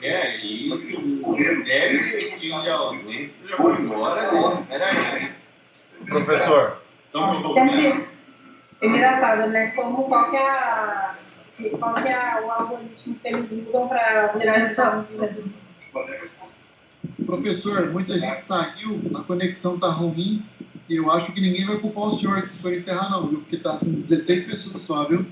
É isso. Deve ter tido de ausência, já foi embora, né? Peraí. Professor, Então, É engraçado, né? Qual que é o algoritmo que eles usam para virar isso? Professor, muita gente saiu, a conexão tá ruim, e eu acho que ninguém vai culpar o senhor se for encerrar não, viu? Porque tá com 16 pessoas só, viu?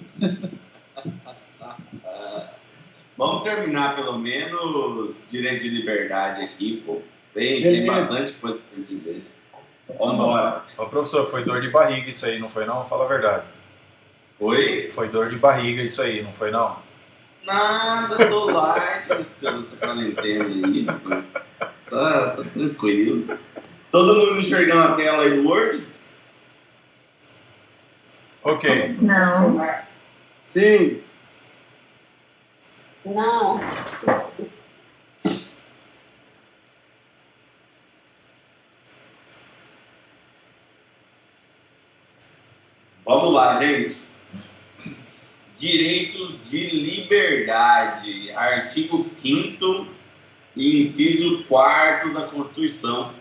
vamos terminar pelo menos direito de liberdade aqui, pô. Tem Beleza. bastante coisa pra gente dizer. Vambora. ô, professor, foi dor de barriga isso aí, não foi não? Fala a verdade. Oi? Foi dor de barriga isso aí, não foi não? Nada, tô light nessa quarentena aí. Tá tranquilo. Todo mundo enxergando a tela aí do Word? Ok. Não. sim, Não. Vamos lá, gente. Direitos de liberdade. Artigo 5º e inciso 4º da Constituição.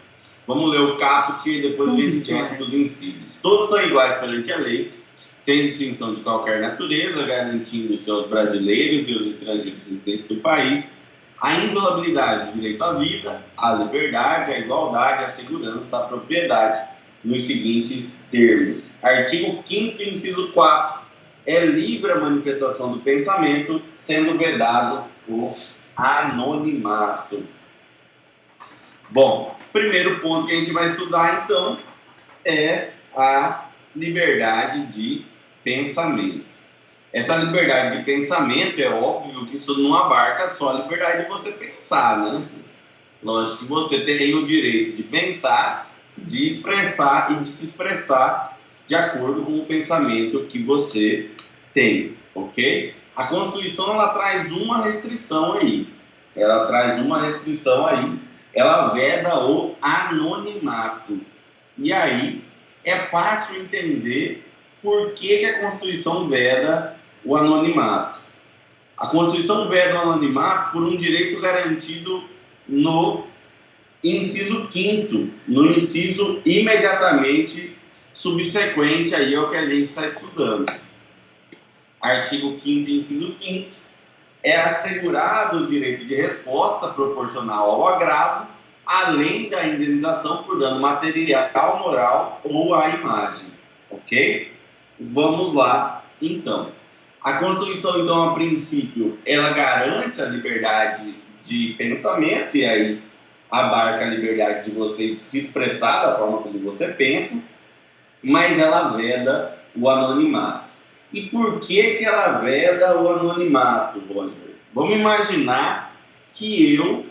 Vamos ler o caput e depois a gente desce dos incisos. Todos são iguais perante a lei, sem distinção de qualquer natureza, garantindo-se aos brasileiros e aos estrangeiros residentes do país a inviolabilidade do direito à vida, à liberdade, à igualdade, à segurança, à propriedade, nos seguintes termos. Artigo 5º, inciso 4. É livre a manifestação do pensamento, sendo vedado o anonimato. Bom, primeiro ponto que a gente vai estudar, então, é a liberdade de pensamento. Essa liberdade de pensamento, é óbvio que isso não abarca só a liberdade de você pensar, né? Lógico que você tem o direito de pensar, de expressar e de se expressar de acordo com o pensamento que você tem, ok? A Constituição, ela traz uma restrição aí. Ela veda o anonimato. E aí, é fácil entender por que a Constituição veda o anonimato? A Constituição veda o anonimato por um direito garantido no inciso 5º, no inciso imediatamente subsequente aí ao que a gente está estudando. Artigo 5º, inciso 5º, é assegurado o direito de resposta proporcional ao agravo, além da indenização por dano material, moral ou à imagem. Ok? Vamos lá, então. A Constituição, então, a princípio, ela garante a liberdade de pensamento, e aí abarca a liberdade de você se expressar da forma como você pensa, mas ela veda o anonimato. E por que ela veda o anonimato, Roger? Vamos imaginar que eu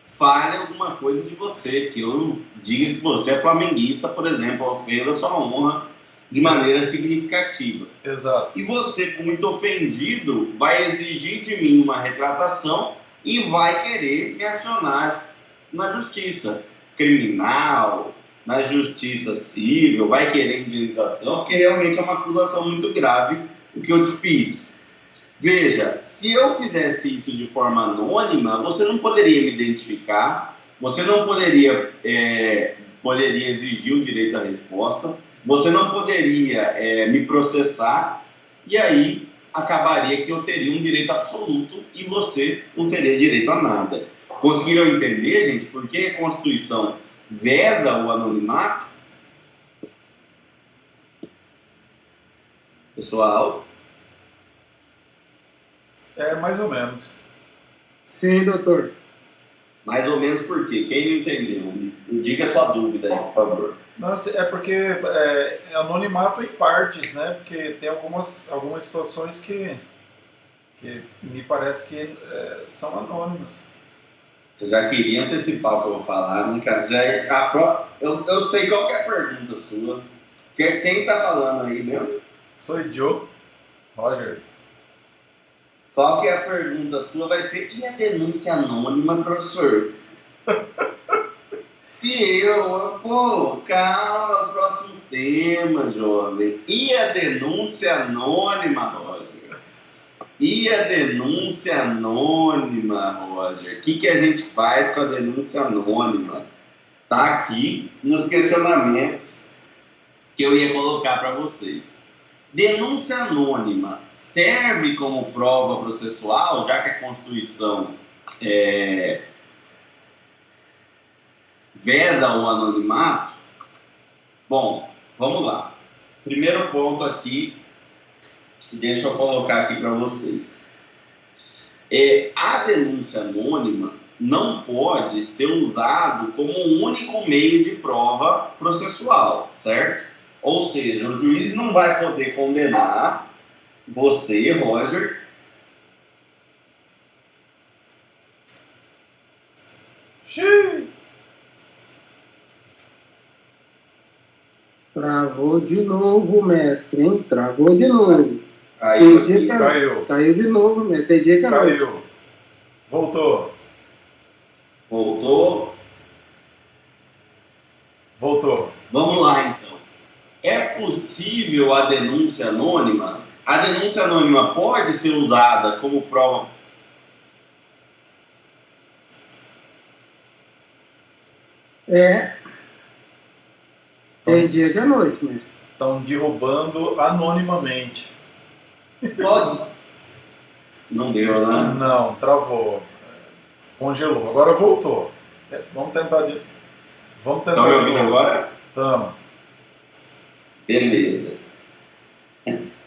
fale alguma coisa de você, que eu diga que você é flamenguista, por exemplo, ofenda a sua honra de maneira significativa. Exato. E você, muito ofendido, vai exigir de mim uma retratação e vai querer me acionar na justiça criminal, na justiça civil, vai querer indenização, porque realmente é uma acusação muito grave o que eu te fiz. Veja, se eu fizesse isso de forma anônima, você não poderia me identificar, você não poderia exigir o direito à resposta, você não poderia me processar, e aí acabaria que eu teria um direito absoluto e você não teria direito a nada. Conseguiram entender, gente, por que a Constituição veda o anonimato? Pessoal? Mais ou menos. Sim, doutor. Mais ou menos por quê? Quem não entendeu? Me diga a sua dúvida aí, por favor. Nossa, é porque é anonimato em partes, né? Porque tem algumas situações que me parece que são anônimas. Você já queria antecipar o que eu vou falar, né, cara? Eu sei qual que é a pergunta sua. Quem está falando aí mesmo? Sou Joe. Roger. Qual que é a pergunta sua? Vai ser, e a denúncia anônima, professor? Pô, calma, próximo tema, jovem. E a denúncia anônima, Roger? E a denúncia anônima, Roger? O que a gente faz com a denúncia anônima? Tá aqui nos questionamentos que eu ia colocar para vocês. Denúncia anônima serve como prova processual, já que a Constituição veda o anonimato? Bom, vamos lá. Primeiro ponto aqui, deixa eu colocar aqui para vocês. A denúncia anônima não pode ser usado como um único meio de prova processual, certo? Ou seja, o juiz não vai poder condenar você, Roger, Travou de novo, mestre, hein? Travou de novo. Caiu de novo, mestre. Tem dia que caiu. Voltou. Vamos lá, então. É possível a denúncia anônima? A denúncia anônima pode ser usada como prova? Tem dia que é noite, mestre. Estão derrubando anonimamente. Pode. Não deu, né? Não, travou. Congelou. Agora voltou. Vamos tentar de novo. Estão me ouvindo agora? Estamos. Beleza.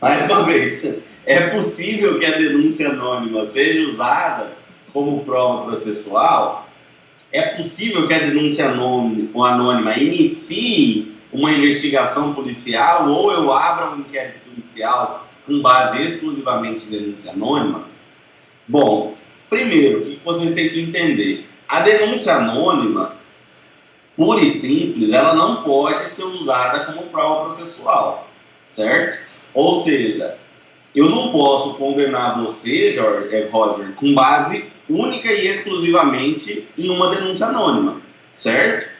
Mais uma vez, é possível que a denúncia anônima seja usada como prova processual? É possível que a denúncia anônima inicie uma investigação policial ou eu abra um inquérito policial com base exclusivamente em denúncia anônima? Bom, primeiro, o que vocês têm que entender? A denúncia anônima, pura e simples, ela não pode ser usada como prova processual, certo? Ou seja, eu não posso condenar você, Roger, com base única e exclusivamente em uma denúncia anônima, certo?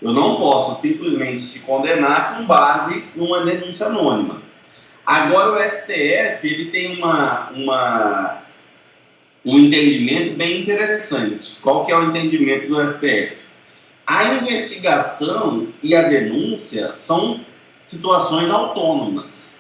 Eu não posso simplesmente te condenar com base em uma denúncia anônima. Agora o STF ele tem um entendimento bem interessante. Qual que é o entendimento do STF? A investigação e a denúncia são situações autônomas.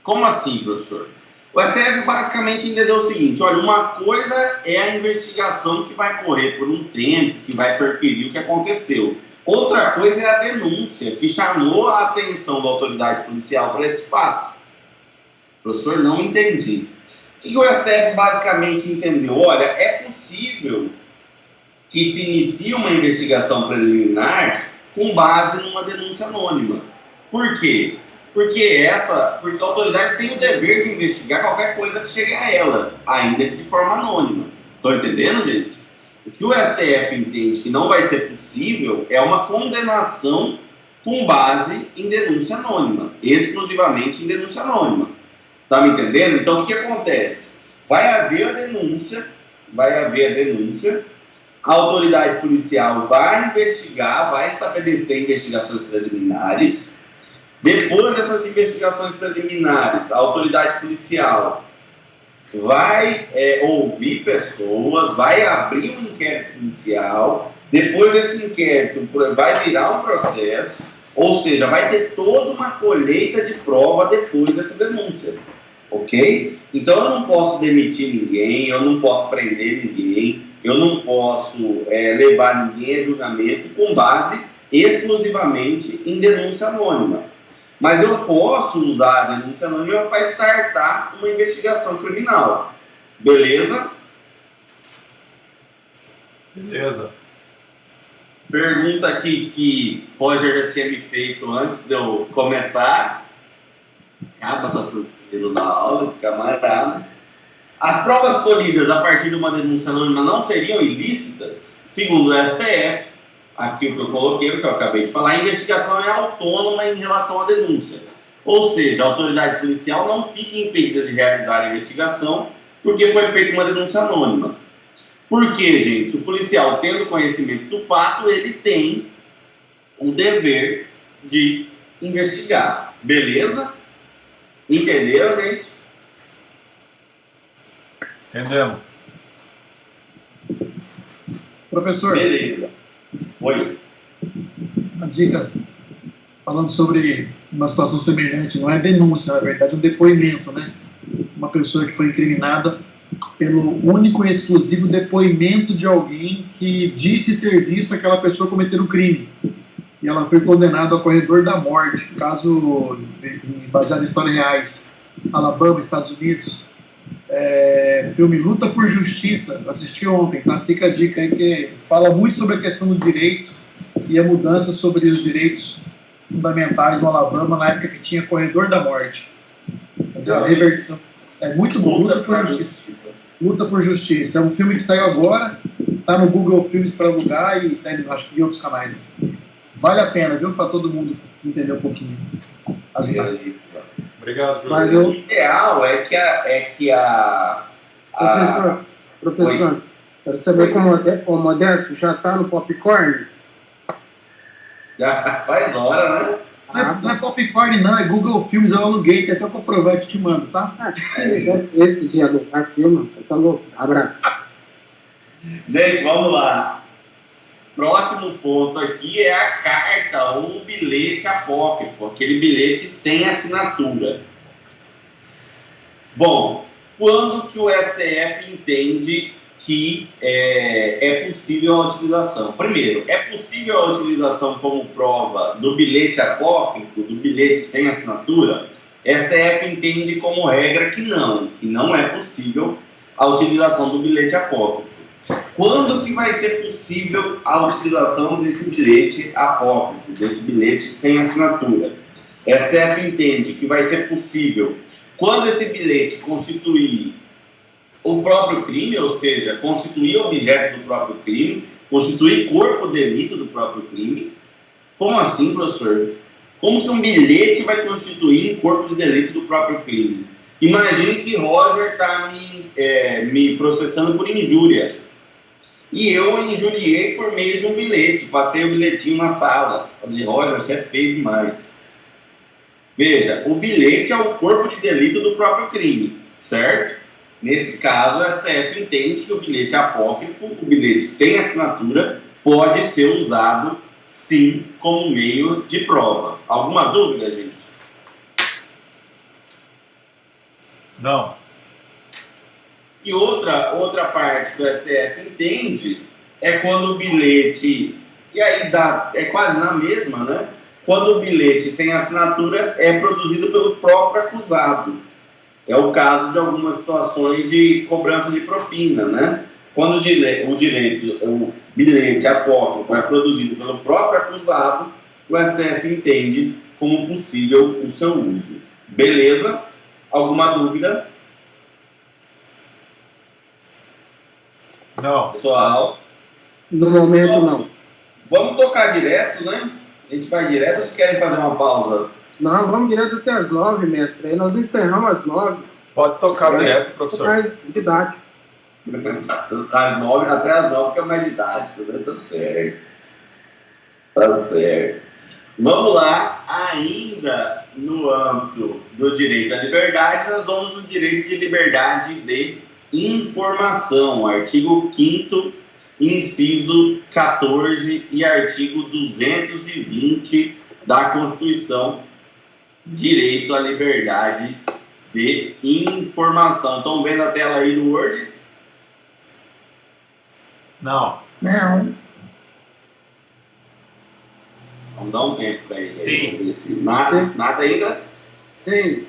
Como assim, professor? O STF basicamente entendeu o seguinte: olha, uma coisa é a investigação que vai correr por um tempo, que vai perferir o que aconteceu. Outra coisa é a denúncia, que chamou a atenção da autoridade policial para esse fato. Professor, não entendi. O que o STF basicamente entendeu? Olha, é possível que se inicie uma investigação preliminar com base numa denúncia anônima. Por quê? Porque a autoridade tem o dever de investigar qualquer coisa que chegue a ela, ainda que de forma anônima. Estão entendendo, gente? O que o STF entende que não vai ser possível é uma condenação com base em denúncia anônima, exclusivamente em denúncia anônima. Está me entendendo? Então, o que acontece? Vai haver a denúncia, a autoridade policial vai investigar, vai estabelecer investigações preliminares. Depois dessas investigações preliminares, a autoridade policial vai ouvir pessoas, vai abrir um inquérito policial. Depois desse inquérito, vai virar um processo, ou seja, vai ter toda uma colheita de prova depois dessa denúncia. Ok? Então eu não posso demitir ninguém, eu não posso prender ninguém, eu não posso levar ninguém a julgamento com base exclusivamente em denúncia anônima. Mas eu posso usar a denúncia anônima para startar uma investigação criminal. Beleza? Beleza. Pergunta aqui que Roger já tinha me feito antes de eu começar. Acaba com a surpresa da aula, esse camarada. As provas colhidas a partir de uma denúncia anônima não seriam ilícitas? Segundo o STF, aqui o que eu coloquei, o que eu acabei de falar, a investigação é autônoma em relação à denúncia. Ou seja, a autoridade policial não fica impedida de realizar a investigação porque foi feita uma denúncia anônima. Por quê, gente? O policial, tendo conhecimento do fato, ele tem o dever de investigar. Beleza? Entenderam, gente? Entendemos. Professor, Beleza. Oi. uma dica falando sobre uma situação semelhante, não é denúncia, na verdade, é um depoimento, né? Uma pessoa que foi incriminada pelo único e exclusivo depoimento de alguém que disse ter visto aquela pessoa cometer um crime. E ela foi condenada ao corredor da morte, caso baseado em histórias reais. Alabama, Estados Unidos. Filme Luta por Justiça, assisti ontem, tá? Fica a dica aí, que fala muito sobre a questão do direito e a mudança sobre os direitos fundamentais no Alabama na época que tinha corredor da morte. A reversão. É muito bom, Luta por Justiça. Luta por Justiça. É um filme que saiu agora, tá no Google Filmes para alugar e tem, acho que em outros canais. Vale a pena, viu? Para todo mundo entender um pouquinho. Obrigado, Júlio. O ideal é que a Professor, quero saber como o Modesto já está no Popcorn? Já faz hora, né? Não é Popcorn, não, é Google Filmes, eu aluguei, tem até para provar que te mando, tá? Esse dia alugar filme, tá louco. Abraço. Gente, vamos lá. Próximo ponto aqui é a carta ou o bilhete apócrifo, aquele bilhete sem assinatura. Bom, quando que o STF entende que é possível a utilização? Primeiro, é possível a utilização como prova do bilhete apócrifo, do bilhete sem assinatura? STF entende como regra que não é possível a utilização do bilhete apócrifo. Quando que vai ser possível a utilização desse bilhete apócrifo, desse bilhete sem assinatura? STF entende que vai ser possível quando esse bilhete constituir o próprio crime, ou seja, constituir objeto do próprio crime, constituir corpo delito do próprio crime. Como assim, professor? Como que um bilhete vai constituir um corpo de delito do próprio crime? Imagine que Roger está me processando por injúria. E eu injuriei por meio de um bilhete, passei o bilhetinho na sala. Falei, Roger, você é feio demais. Veja, o bilhete é o corpo de delito do próprio crime, certo? Nesse caso, o STF entende que o bilhete apócrifo, o bilhete sem assinatura, pode ser usado, sim, como meio de prova. Alguma dúvida, gente? Não. E outra parte que o STF entende é quando o bilhete, e aí é quase na mesma, né? Quando o bilhete sem assinatura é produzido pelo próprio acusado. É o caso de algumas situações de cobrança de propina, né? Quando o bilhete apócrifo é produzido pelo próprio acusado, o STF entende como possível o seu uso. Beleza? Alguma dúvida? Não. Pessoal? No momento, não. Vamos tocar direto, né? A gente vai direto ou vocês querem fazer uma pausa? Não, vamos direto até as 9, mestre. Aí nós encerramos às 9. Pode tocar direto, professor. Mais didático. Até as 9 que é mais didático, né? Tá certo. Tá certo. Vamos lá, ainda no âmbito do direito à liberdade, nós vamos no direito de liberdade de informação, artigo 5º, inciso 14 e artigo 220 da Constituição, direito à liberdade de informação. Estão vendo a tela aí do Word? Não. Não. Vamos dar um tempo para Sim. isso. Nada ainda? Sim.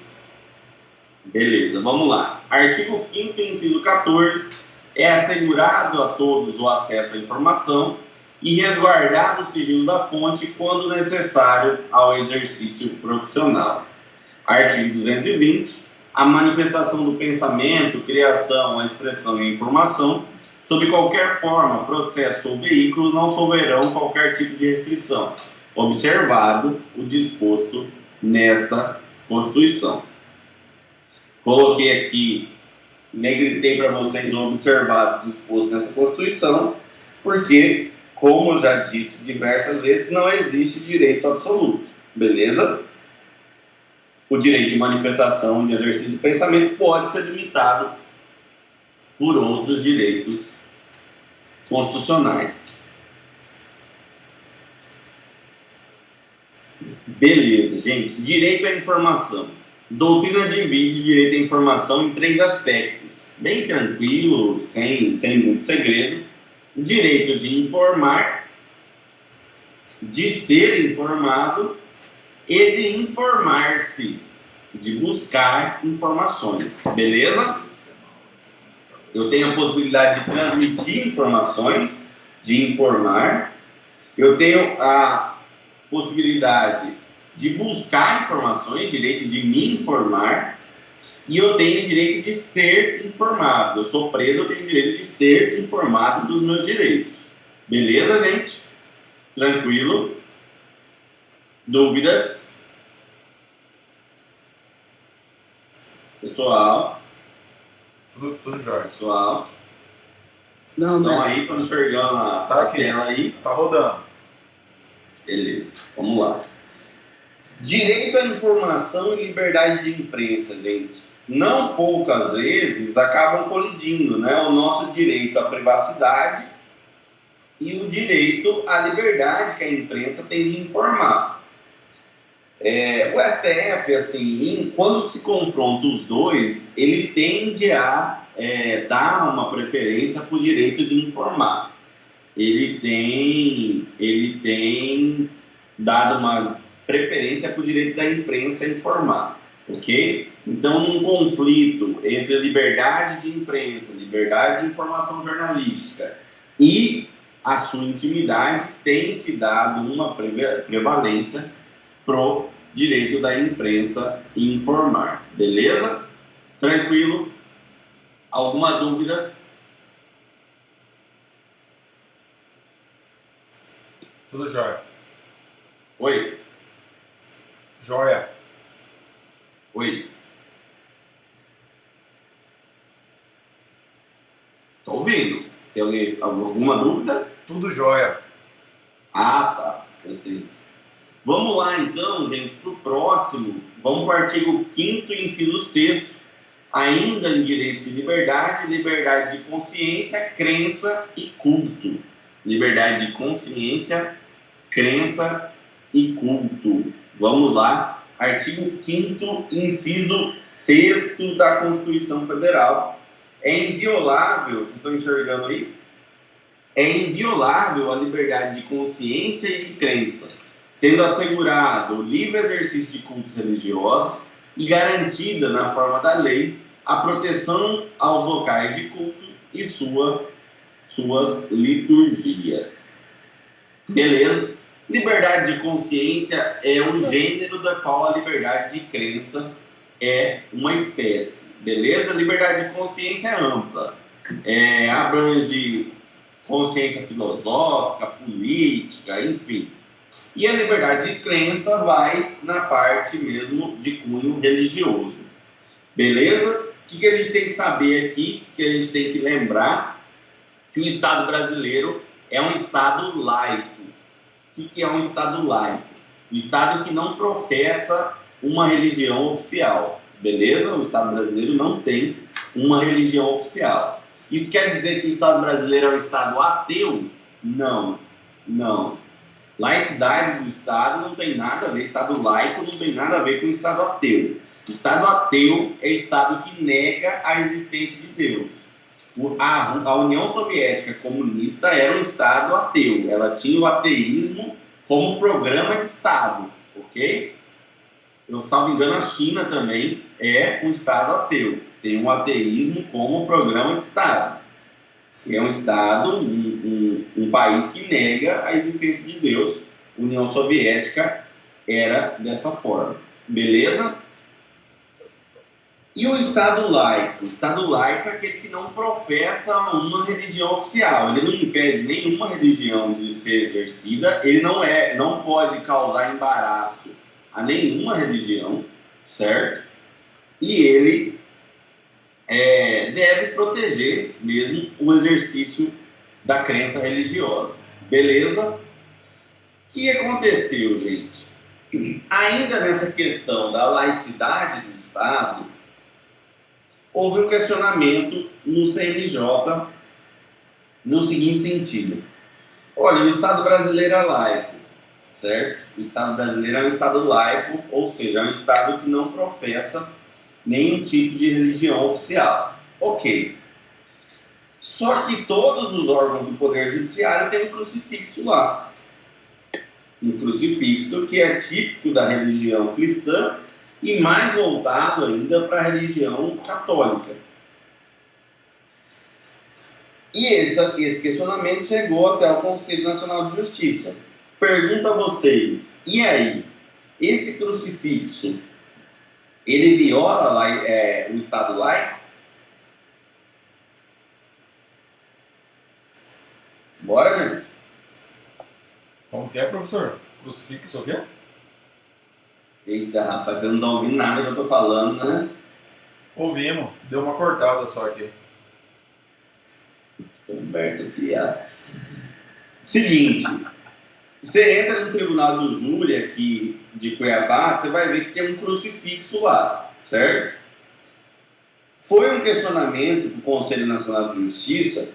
Beleza, vamos lá. Artigo 5º, inciso 14, é assegurado a todos o acesso à informação e resguardado o sigilo da fonte quando necessário ao exercício profissional. Artigo 220, a manifestação do pensamento, criação, a expressão e a informação, sob qualquer forma, processo ou veículo, não sofrerão qualquer tipo de restrição, observado o disposto nesta Constituição. Coloquei aqui, negritei para vocês o observado disposto nessa Constituição, porque, como eu já disse diversas vezes, não existe direito absoluto, beleza? O direito de manifestação e de exercício de pensamento pode ser limitado por outros direitos constitucionais. Beleza, gente. Direito à informação. Doutrina divide direito à informação em 3 aspectos. Bem tranquilo, sem muito segredo. Direito de informar, de ser informado e de informar-se, de buscar informações. Beleza? Eu tenho a possibilidade de transmitir informações, de informar. Eu tenho a possibilidade de buscar informações, direito de me informar, e eu tenho direito de ser informado. Eu sou preso, eu tenho direito de ser informado dos meus direitos. Beleza, gente? Tranquilo? Dúvidas? Pessoal? Tudo jóia. Pessoal? Não, Estão não. aí, estão enxergando Tá a aqui. tela aí? Tá rodando. Beleza, vamos lá. Direito à informação e liberdade de imprensa, gente. Não poucas vezes acabam colidindo, né? O nosso direito à privacidade e o direito à liberdade que a imprensa tem de informar. O STF, assim, quando se confronta os dois, ele tende a dar uma preferência para o direito de informar. Ele tem dado uma preferência para o direito da imprensa informar, ok? Então, num conflito entre a liberdade de imprensa, liberdade de informação jornalística e a sua intimidade, tem se dado uma prevalência pro direito da imprensa informar, beleza? Tranquilo? Alguma dúvida? Tudo jóia. Oi? Jóia. Oi? Tô ouvindo. Tem alguma dúvida? Tudo jóia. Ah, tá. Beleza. Vamos lá, então, gente, para o próximo. Vamos para o artigo 5º, inciso 6º, ainda em direitos de liberdade, liberdade de consciência, crença e culto. Liberdade de consciência, crença e culto. Vamos lá. Artigo 5º, inciso 6º da Constituição Federal. É inviolável, vocês estão enxergando aí? É inviolável a liberdade de consciência e de crença, sendo assegurado o livre exercício de cultos religiosos e garantida, na forma da lei, a proteção aos locais de culto e suas liturgias. Beleza? Liberdade de consciência é um gênero da qual a liberdade de crença é uma espécie. Beleza? Liberdade de consciência é ampla. Abrange consciência filosófica, política, enfim. E a liberdade de crença vai na parte mesmo de cunho religioso. Beleza? O que a gente tem que saber aqui, que a gente tem que lembrar, que o Estado brasileiro é um Estado laico. O que é um Estado laico? Um Estado que não professa uma religião oficial. Beleza? O Estado brasileiro não tem uma religião oficial. Isso quer dizer que o Estado brasileiro é um Estado ateu? Não. Não. Laicidade do Estado não tem nada a ver, Estado laico não tem nada a ver com o Estado ateu. Estado ateu é Estado que nega a existência de Deus. A União Soviética comunista era um Estado ateu. Ela tinha o ateísmo como programa de Estado, ok? Eu, salvo engano, a China também é um Estado ateu. Tem um ateísmo como programa de Estado. É um Estado, um país que nega a existência de Deus. A União Soviética era dessa forma. Beleza? E o Estado laico? O Estado laico é aquele que não professa uma religião oficial. Ele não impede nenhuma religião de ser exercida. Ele não pode causar embaraço a nenhuma religião, certo? E ele deve proteger mesmo o exercício da crença religiosa. Beleza? O que aconteceu, gente? Ainda nessa questão da laicidade do Estado, houve um questionamento no CNJ no seguinte sentido. Olha, o Estado brasileiro é laico, certo? O Estado brasileiro é um Estado laico, ou seja, é um Estado que não professa nenhum tipo de religião oficial. Ok. Só que todos os órgãos do Poder Judiciário têm um crucifixo lá. Um crucifixo que é típico da religião cristã e mais voltado ainda para a religião católica. E esse questionamento chegou até o Conselho Nacional de Justiça. Pergunto a vocês, e aí? Esse crucifixo, ele viola o Estado laico? Bora, gente. Como que é, professor? Crucifixo o quê? Eita, rapaz, você não está ouvindo nada que eu estou falando, né? Ouvimos. Deu uma cortada só aqui. Conversa piada. Seguinte, você entra no Tribunal do Júri aqui de Cuiabá, você vai ver que tem um crucifixo lá, certo? Foi um questionamento do Conselho Nacional de Justiça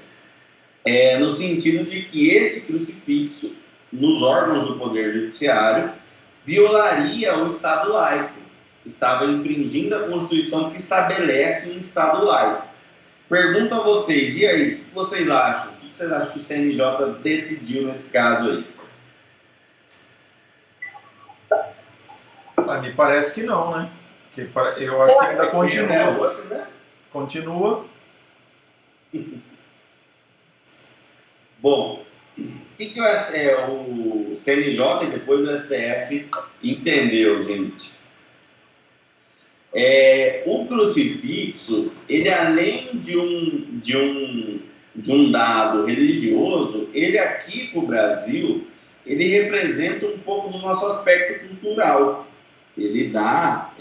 no sentido de que esse crucifixo, nos órgãos do Poder Judiciário, violaria o Estado laico. Estava infringindo a Constituição que estabelece um Estado laico. Pergunto a vocês, e aí, o que vocês acham? O que vocês acham que o CNJ decidiu nesse caso aí? Me parece que não, né? Porque eu acho que ainda continua. Outra, né? Continua. Bom, o que o CNJ e depois o STF entendeu, gente? O crucifixo, ele além de um dado religioso, ele aqui para o Brasil, ele representa um pouco do nosso aspecto cultural. Ele dá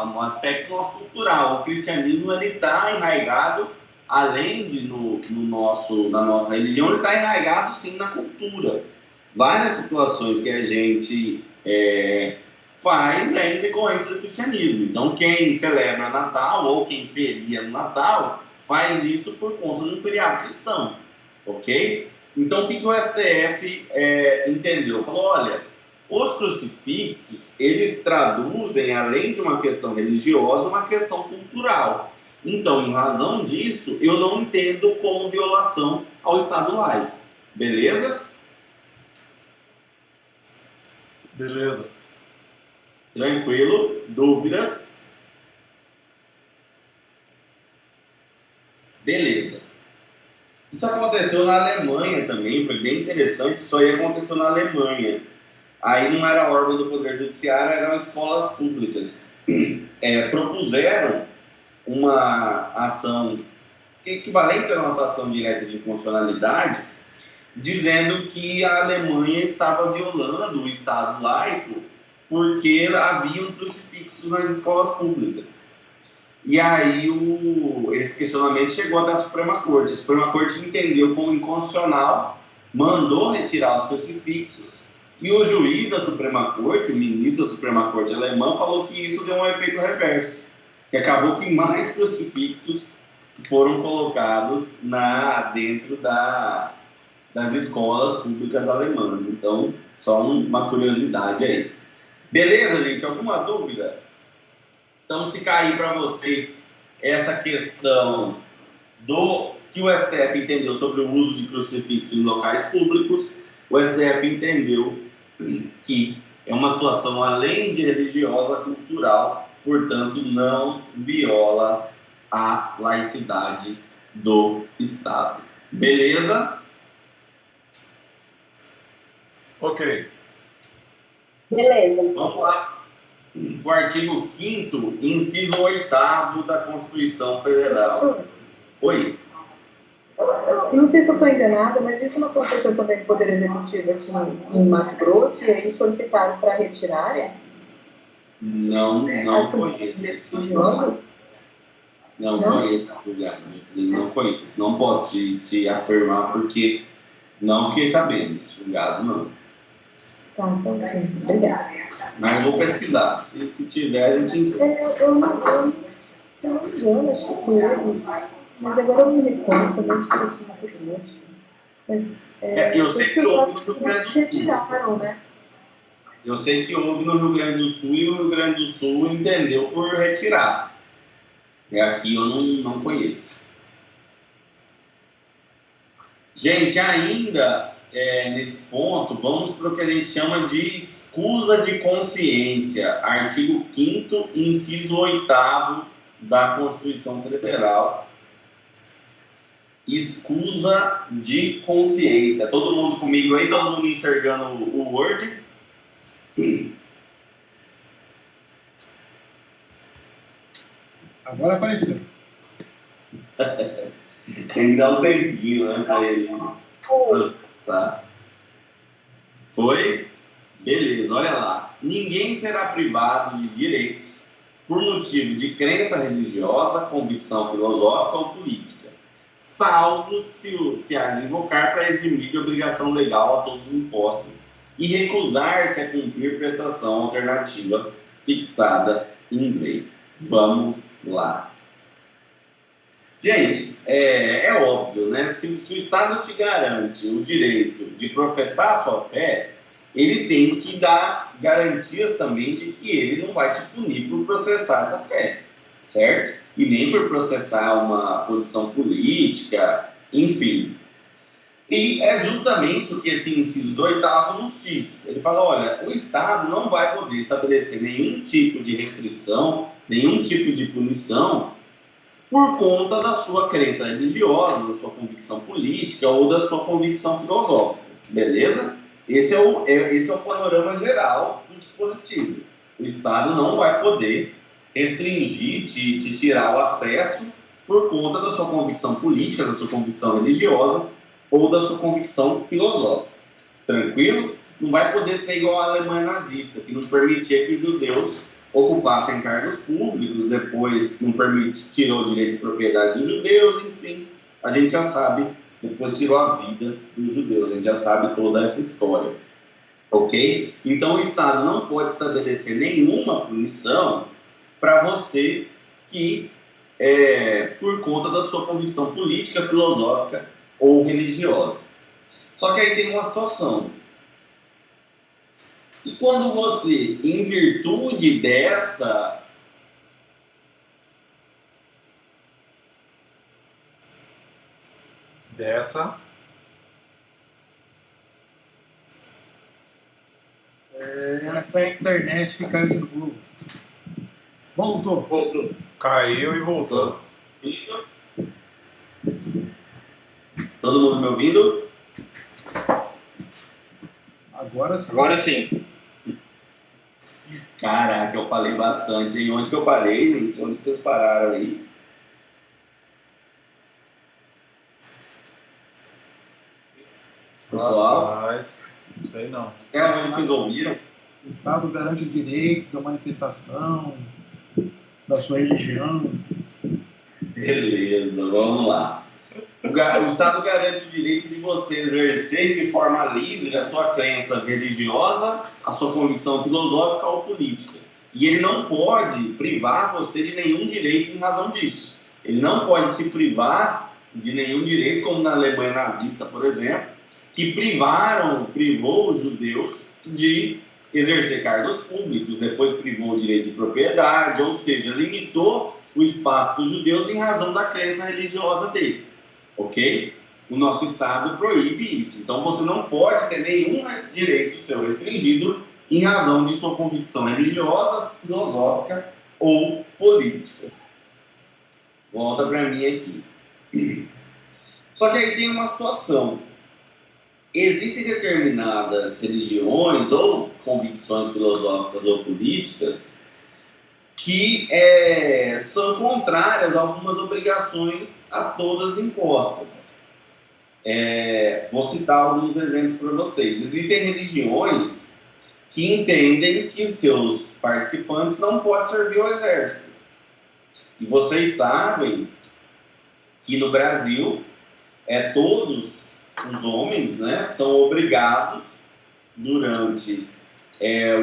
um aspecto nosso cultural. O cristianismo ele está enraizado além de na nossa religião, ele está enraizado sim na cultura. Várias situações que a gente faz é em decorrência do cristianismo. Então, quem celebra Natal ou quem feria no Natal faz isso por conta de um feriado cristão, ok? Então, o que o STF entendeu? Falou, olha, os crucifixos, eles traduzem, além de uma questão religiosa, uma questão cultural. Então, em razão disso, eu não entendo como violação ao Estado laico. Beleza? Beleza. Tranquilo? Dúvidas? Beleza. Isso aconteceu na Alemanha também, foi bem interessante. Isso aí aconteceu na Alemanha. Aí não era órgão do Poder Judiciário, eram escolas públicas. Propuseram uma ação equivalente à nossa ação direta de inconstitucionalidade, dizendo que a Alemanha estava violando o Estado laico porque haviam crucifixos nas escolas públicas. E aí esse questionamento chegou até a Suprema Corte. A Suprema Corte entendeu como inconstitucional, mandou retirar os crucifixos, e o juiz da Suprema Corte, o ministro da Suprema Corte alemã, falou que isso deu um efeito reverso, que acabou que mais crucifixos foram colocados dentro das escolas públicas alemãs. Então, só uma curiosidade aí. Beleza, gente? Alguma dúvida? Então, se cair para vocês essa questão do que o STF entendeu sobre o uso de crucifixo em locais públicos, o STF entendeu que é uma situação além de religiosa, cultural, portanto, não viola a laicidade do Estado. Beleza? Ok. Beleza. Vamos lá. O artigo 5º, inciso 8º da Constituição Federal. Oi? Eu não sei se eu estou enganada, mas isso não aconteceu também no Poder Executivo aqui em Mato Grosso, e aí solicitaram para retirarem? Não conheço. Não conheço, não conheço. Não posso te afirmar porque não fiquei sabendo desse julgado, não. Tá, então, ok. Obrigada. Mas vou pesquisar. Se tiver, a gente... Se eu não me engano, acho que teve. Mas agora eu não me recordo, talvez por aqui no Mato Grosso. Mas, eu sei que houve no Rio Grande do Sul. Retiraram, né? Eu sei que houve no Rio Grande do Sul e o Rio Grande do Sul entendeu por retirar. Aqui eu não conheço. Gente, ainda nesse ponto, vamos para o que a gente chama de escusa de consciência. Artigo 5º, inciso 8º da Constituição Federal. Escusa de consciência. Todo mundo comigo aí? Todo mundo enxergando o Word? Agora apareceu. Tem que dar um tempinho, né, pra ele. Tá. Foi? Beleza, olha lá. Ninguém será privado de direitos por motivo de crença religiosa, convicção filosófica ou política, salvo se as invocar para eximir de obrigação legal a todos os impostos e recusar-se a cumprir prestação alternativa fixada em lei. Vamos lá. Gente, é óbvio, né? Se o Estado te garante o direito de professar a sua fé, ele tem que dar garantias também de que ele não vai te punir por processar essa fé, certo? E nem por processar uma posição política, enfim. E é justamente o que esse inciso do 8º nos diz. Ele fala, olha, o Estado não vai poder estabelecer nenhum tipo de restrição, nenhum tipo de punição por conta da sua crença religiosa, da sua convicção política ou da sua convicção filosófica. Beleza? Esse é o panorama geral do dispositivo. O Estado não vai poder restringir, te tirar o acesso por conta da sua convicção política, da sua convicção religiosa ou da sua convicção filosófica. Tranquilo? Não vai poder ser igual à Alemanha nazista, que não permitia que os judeus ocupassem cargos públicos, depois não tirou o direito de propriedade dos judeus, enfim, a gente já sabe, depois tirou a vida dos judeus, a gente já sabe toda essa história, ok? Então o Estado não pode estabelecer nenhuma punição para você que, por conta da sua convicção política, filosófica ou religiosa. Só que aí tem uma situação. E quando você, em virtude dessa essa internet que caiu de novo. Voltou. Caiu e voltou. Todo mundo me ouvindo? Agora sim. Agora sim. Caraca, eu falei bastante. E onde que eu parei, gente? Onde que vocês pararam aí? Pessoal? Rapaz, não sei não. Onde vocês ouviram? O Estado garante o direito da manifestação, da sua religião. Beleza, vamos lá. O Estado garante o direito de você exercer de forma livre a sua crença religiosa, a sua convicção filosófica ou política. E ele não pode privar você de nenhum direito em razão disso. Ele não pode se privar de nenhum direito, como na Alemanha nazista, por exemplo, que privou os judeus de exercer cargos públicos, depois privou o direito de propriedade, ou seja, limitou o espaço dos judeus em razão da crença religiosa deles. Ok? O nosso Estado proíbe isso. Então você não pode ter nenhum direito seu restringido em razão de sua convicção religiosa, filosófica ou política. Volta para mim aqui. Só que aí tem uma situação. Existem determinadas religiões ou convicções filosóficas ou políticas que são contrárias a algumas obrigações a todas impostas. Vou citar alguns exemplos para vocês. Existem religiões que entendem que seus participantes não podem servir ao exército. E vocês sabem que no Brasil, todos os homens, né, são obrigados, durante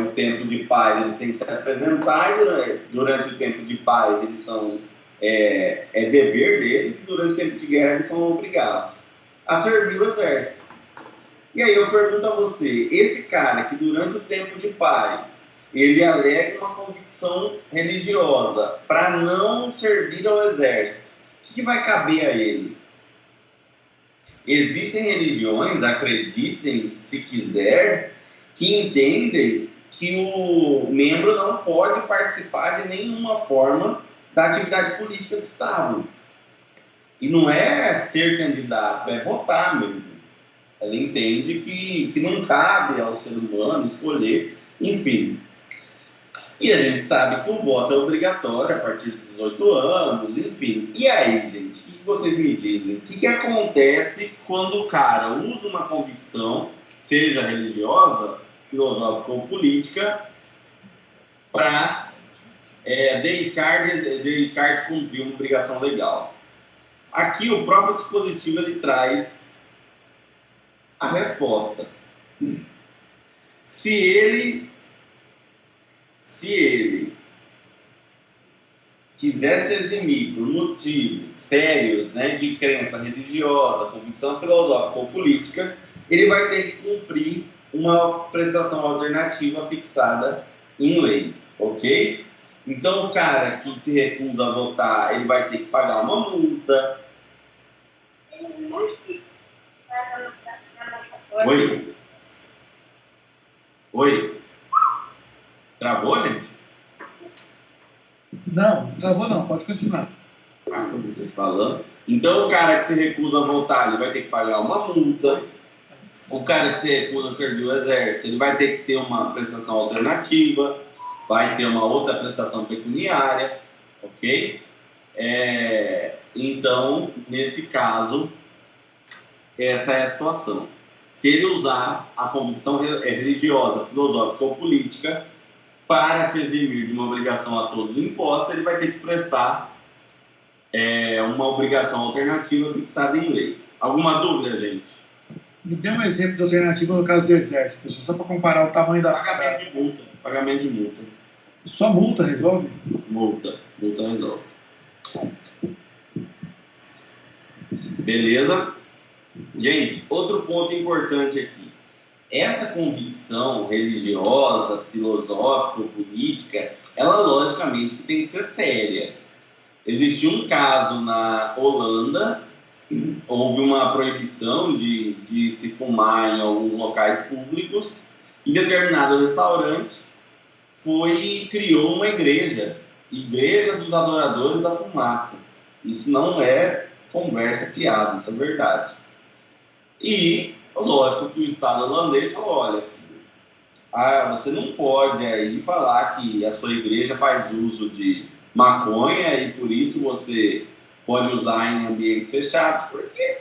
o tempo de paz, eles têm que se apresentar, e durante o tempo de paz, eles são, dever deles, e durante o tempo de guerra, eles são obrigados a servir o exército. E aí eu pergunto a você, esse cara que durante o tempo de paz, ele alega uma convicção religiosa para não servir ao exército, o que vai caber a ele? Existem religiões, acreditem se quiser, que entendem que o membro não pode participar de nenhuma forma da atividade política do Estado. E não é ser candidato, é votar mesmo. Ela entende que não cabe ao ser humano escolher, enfim. E a gente sabe que o voto é obrigatório a partir dos 18 anos, enfim. E aí, gente, o que vocês me dizem? O que acontece quando o cara usa uma convicção, seja religiosa, filosófica ou política, para deixar de cumprir uma obrigação legal? Aqui o próprio dispositivo ele traz a resposta. Se ele quiser se eximir por motivos sérios, né, de crença religiosa, convicção filosófica ou política, ele vai ter que cumprir uma prestação alternativa fixada em lei, ok? Então o cara que se recusa a votar, ele vai ter que pagar uma multa. Oi? Travou, gente? Não, travou não, pode continuar. Como vocês falando. Então o cara que se recusa a votar, ele vai ter que pagar uma multa. O cara que se recusa a servir o exército, ele vai ter que ter uma prestação alternativa, vai ter uma outra prestação pecuniária, ok? Então, nesse caso, essa é a situação. Se ele usar a convicção religiosa, filosófica ou política para se eximir de uma obrigação a todos imposta, ele vai ter que prestar uma obrigação alternativa fixada em lei. Alguma dúvida, gente? Me dê um exemplo de alternativa no caso do Exército, pessoal, só para comparar o tamanho da... Pagamento de multa. Pagamento de multa. Só multa resolve? Multa resolve. Beleza? Gente, outro ponto importante aqui. Essa convicção religiosa, filosófica ou política, ela logicamente tem que ser séria. Existiu um caso na Holanda, houve uma proibição de se fumar em alguns locais públicos, em determinado restaurante criou uma igreja dos adoradores da fumaça. Isso não é conversa fiada, isso é verdade. E, lógico que o Estado holandês falou, olha, filho, você não pode aí falar que a sua igreja faz uso de maconha e por isso você pode usar em ambientes fechados, porque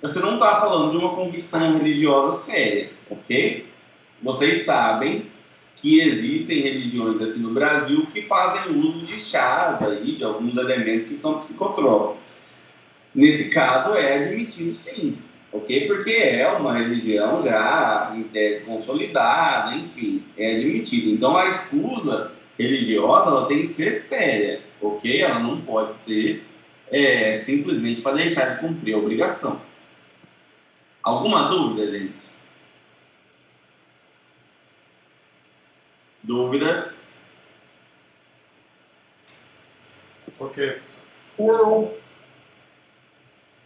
você não está falando de uma convicção religiosa séria, ok? Vocês sabem que existem religiões aqui no Brasil que fazem uso de chás aí, de alguns elementos que são psicotrópicos. Nesse caso é admitido sim, ok? Porque é uma religião já em tese consolidada, enfim, é admitido. Então a escusa religiosa ela tem que ser séria, ok? Ela não pode ser simplesmente para deixar de cumprir a obrigação. Alguma dúvida, gente? Dúvidas? Ok. Não.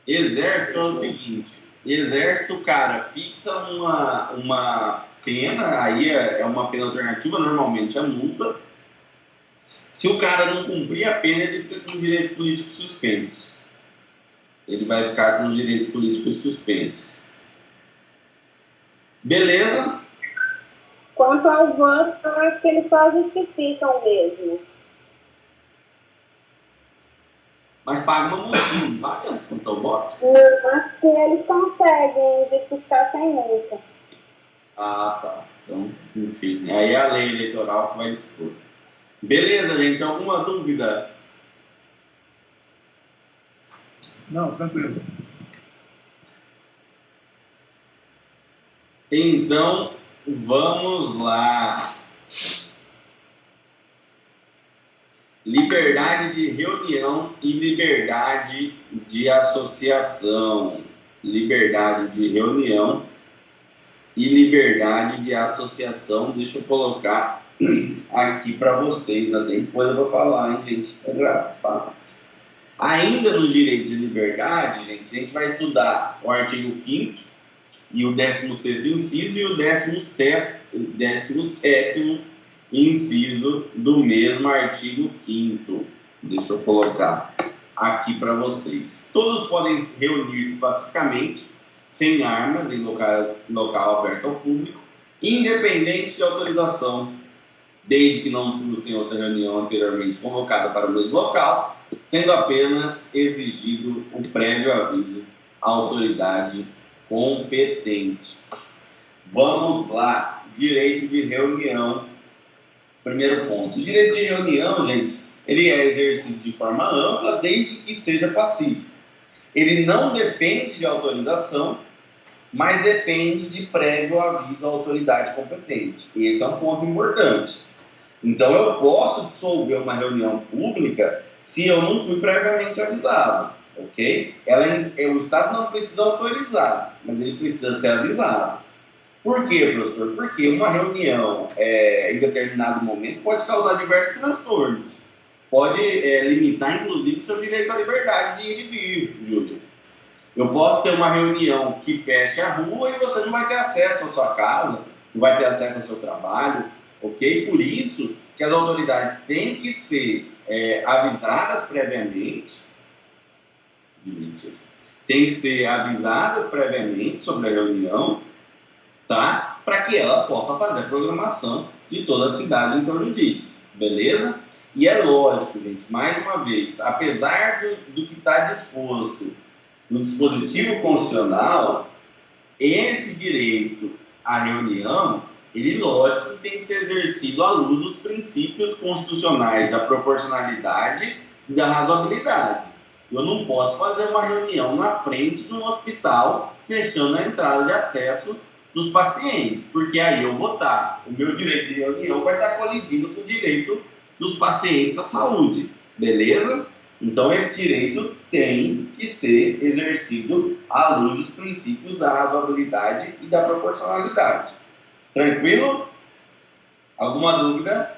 Exército é o seguinte, exército, cara, fixa uma pena, aí é uma pena alternativa, normalmente é multa. Se o cara não cumprir a pena, ele fica com direitos políticos suspensos. Ele vai ficar com os direitos políticos suspensos. Beleza? Quanto ao voto, eu acho que eles só justificam mesmo. Mas paga uma multinha, não paga? Quanto ao voto? Não, acho que eles conseguem justificar sem multa. Ah, tá. Então, enfim, aí é a lei eleitoral que vai dispor. Beleza, gente? Alguma dúvida? Não, tranquilo. Então, vamos lá. Liberdade de reunião e liberdade de associação. Liberdade de reunião e liberdade de associação. Deixa eu colocar aqui para vocês. Depois eu vou falar, hein, gente? É grave. Ainda nos direitos de liberdade, gente, a gente vai estudar o artigo 5º e o 16º inciso e o 17º inciso do mesmo artigo 5º. Deixa eu colocar aqui para vocês. Todos podem reunir-se pacificamente, sem armas, em local aberto ao público, independente de autorização, desde que não frustrem outra reunião anteriormente convocada para o mesmo local, sendo apenas exigido o prévio aviso à autoridade competente. Vamos lá. Direito de reunião. Primeiro ponto. O direito de reunião, gente, ele é exercido de forma ampla desde que seja pacífico. Ele não depende de autorização, mas depende de prévio aviso à autoridade competente. E esse é um ponto importante. Então, eu posso dissolver uma reunião pública se eu não fui previamente avisado, ok? O Estado não precisa autorizar, mas ele precisa ser avisado. Por quê, professor? Porque uma reunião em determinado momento pode causar diversos transtornos. Pode limitar, inclusive, seu direito à liberdade de ir e vir, Júlio. Eu posso ter uma reunião que feche a rua e você não vai ter acesso à sua casa, não vai ter acesso ao seu trabalho, ok? Por isso que as autoridades têm que ser avisadas previamente, sobre a reunião, tá? Para que ela possa fazer a programação de toda a cidade em torno disso, beleza? E é lógico, gente, mais uma vez, apesar do que está disposto no dispositivo constitucional, esse direito à reunião, ele, lógico, tem que ser exercido à luz dos princípios constitucionais da proporcionalidade e da razoabilidade. Eu não posso fazer uma reunião na frente de um hospital fechando a entrada de acesso dos pacientes, porque aí eu vou estar, o meu direito de reunião vai estar colidindo com o direito dos pacientes à saúde, beleza? Então, esse direito tem que ser exercido à luz dos princípios da razoabilidade e da proporcionalidade. Tranquilo? Alguma dúvida?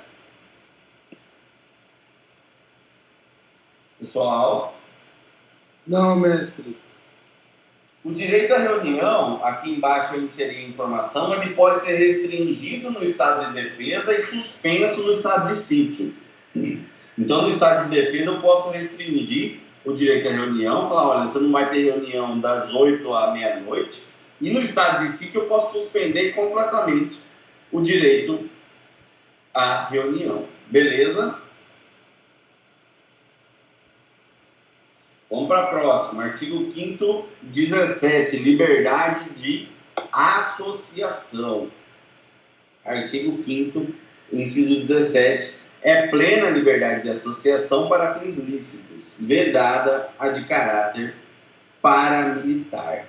Pessoal? Não, mestre. O direito à reunião, aqui embaixo eu inseri a informação, ele pode ser restringido no estado de defesa e suspenso no estado de sítio. Então, no estado de defesa, eu posso restringir o direito à reunião, falar, olha, você não vai ter reunião das 8 à meia-noite. E no estado de sítio, eu posso suspender completamente o direito à reunião. Beleza? Vamos para a próxima. Artigo 5º, 17. Liberdade de associação. Artigo 5º, inciso 17. É plena liberdade de associação para fins lícitos, vedada a de caráter paramilitar.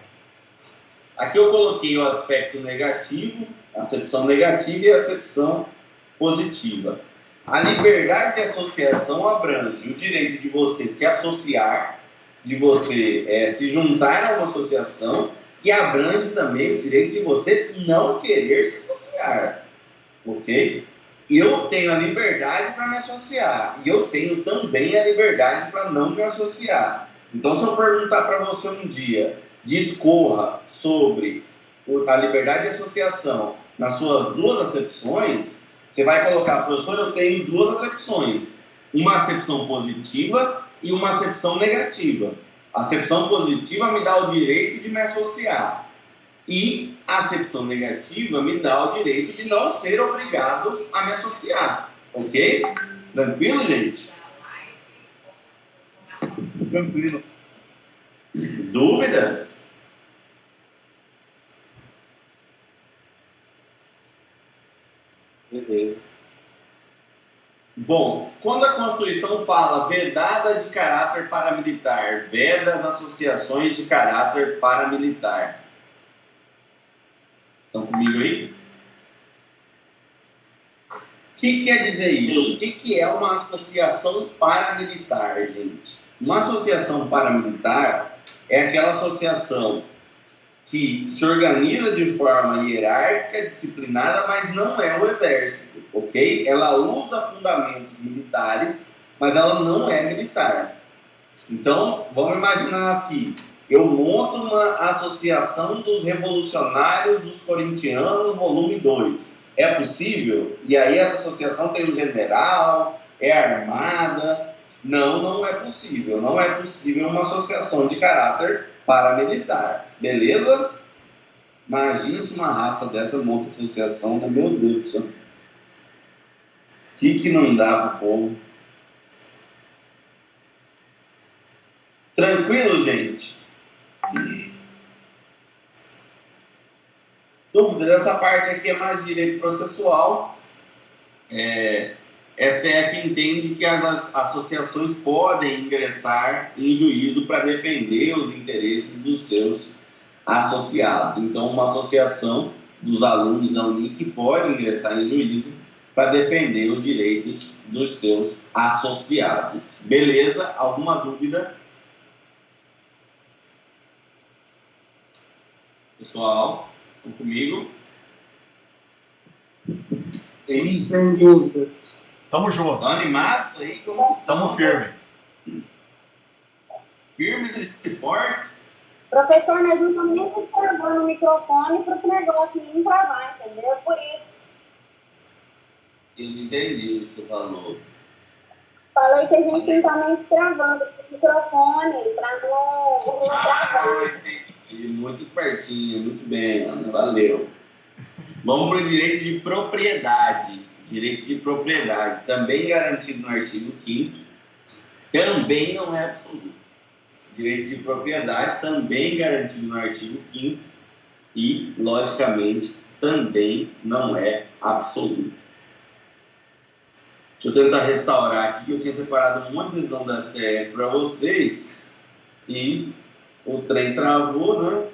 Aqui eu coloquei o aspecto negativo, a acepção negativa e a acepção positiva. A liberdade de associação abrange o direito de você se associar, de você se juntar a uma associação, e abrange também o direito de você não querer se associar, ok? Eu tenho a liberdade para me associar, e eu tenho também a liberdade para não me associar. Então, se eu perguntar para você um dia, discorra sobre a liberdade de associação nas suas duas acepções, você vai colocar, professor, eu tenho duas acepções, uma acepção positiva e uma acepção negativa. A acepção positiva me dá o direito de me associar, e a acepção negativa me dá o direito de não ser obrigado a me associar. Ok? Tranquilo, gente? Tranquilo. Dúvidas? Beleza. Bom, quando a Constituição fala vedada de caráter paramilitar, veda as associações de caráter paramilitar. Estão comigo aí? O que quer dizer isso? O que é uma associação paramilitar, gente? Uma associação paramilitar é aquela associação que se organiza de forma hierárquica, disciplinada, mas não é o exército, ok? Ela usa fundamentos militares, mas ela não é militar. Então, vamos imaginar aqui, eu monto uma associação dos revolucionários dos corintianos, volume 2. É possível? E aí essa associação tem um general, é armada? Não, não é possível. Não é possível uma associação de caráter paramilitar. Beleza? Imagina se uma raça dessa monta associação, né? Meu Deus do céu. O que não dá pro povo? Tranquilo, gente? Dúvidas? Essa parte aqui é mais direito processual. STF entende que as associações podem ingressar em juízo para defender os interesses dos seus associados. Então, uma associação dos alunos da Unic pode ingressar em juízo para defender os direitos dos seus associados. Beleza? Alguma dúvida? Pessoal, estão comigo? Sem dúvidas. Tamo junto. Estão animados aí? Tamo firme. Firmes e fortes? Professor, nós não estamos nem observando o microfone para o negócio nem travar, entendeu? Por isso. Eu não entendi o que você falou. Falei que a gente não está nem travando o microfone para não travar. Entendi. Muito espertinho, muito bem, Ana. Valeu. Vamos para o direito de propriedade. Direito de propriedade, também garantido no artigo 5º, também não é absoluto. Direito de propriedade, também garantido no artigo 5º e, logicamente, também não é absoluta. Deixa eu tentar restaurar aqui, que eu tinha separado uma decisão da STF para vocês e o trem travou, né?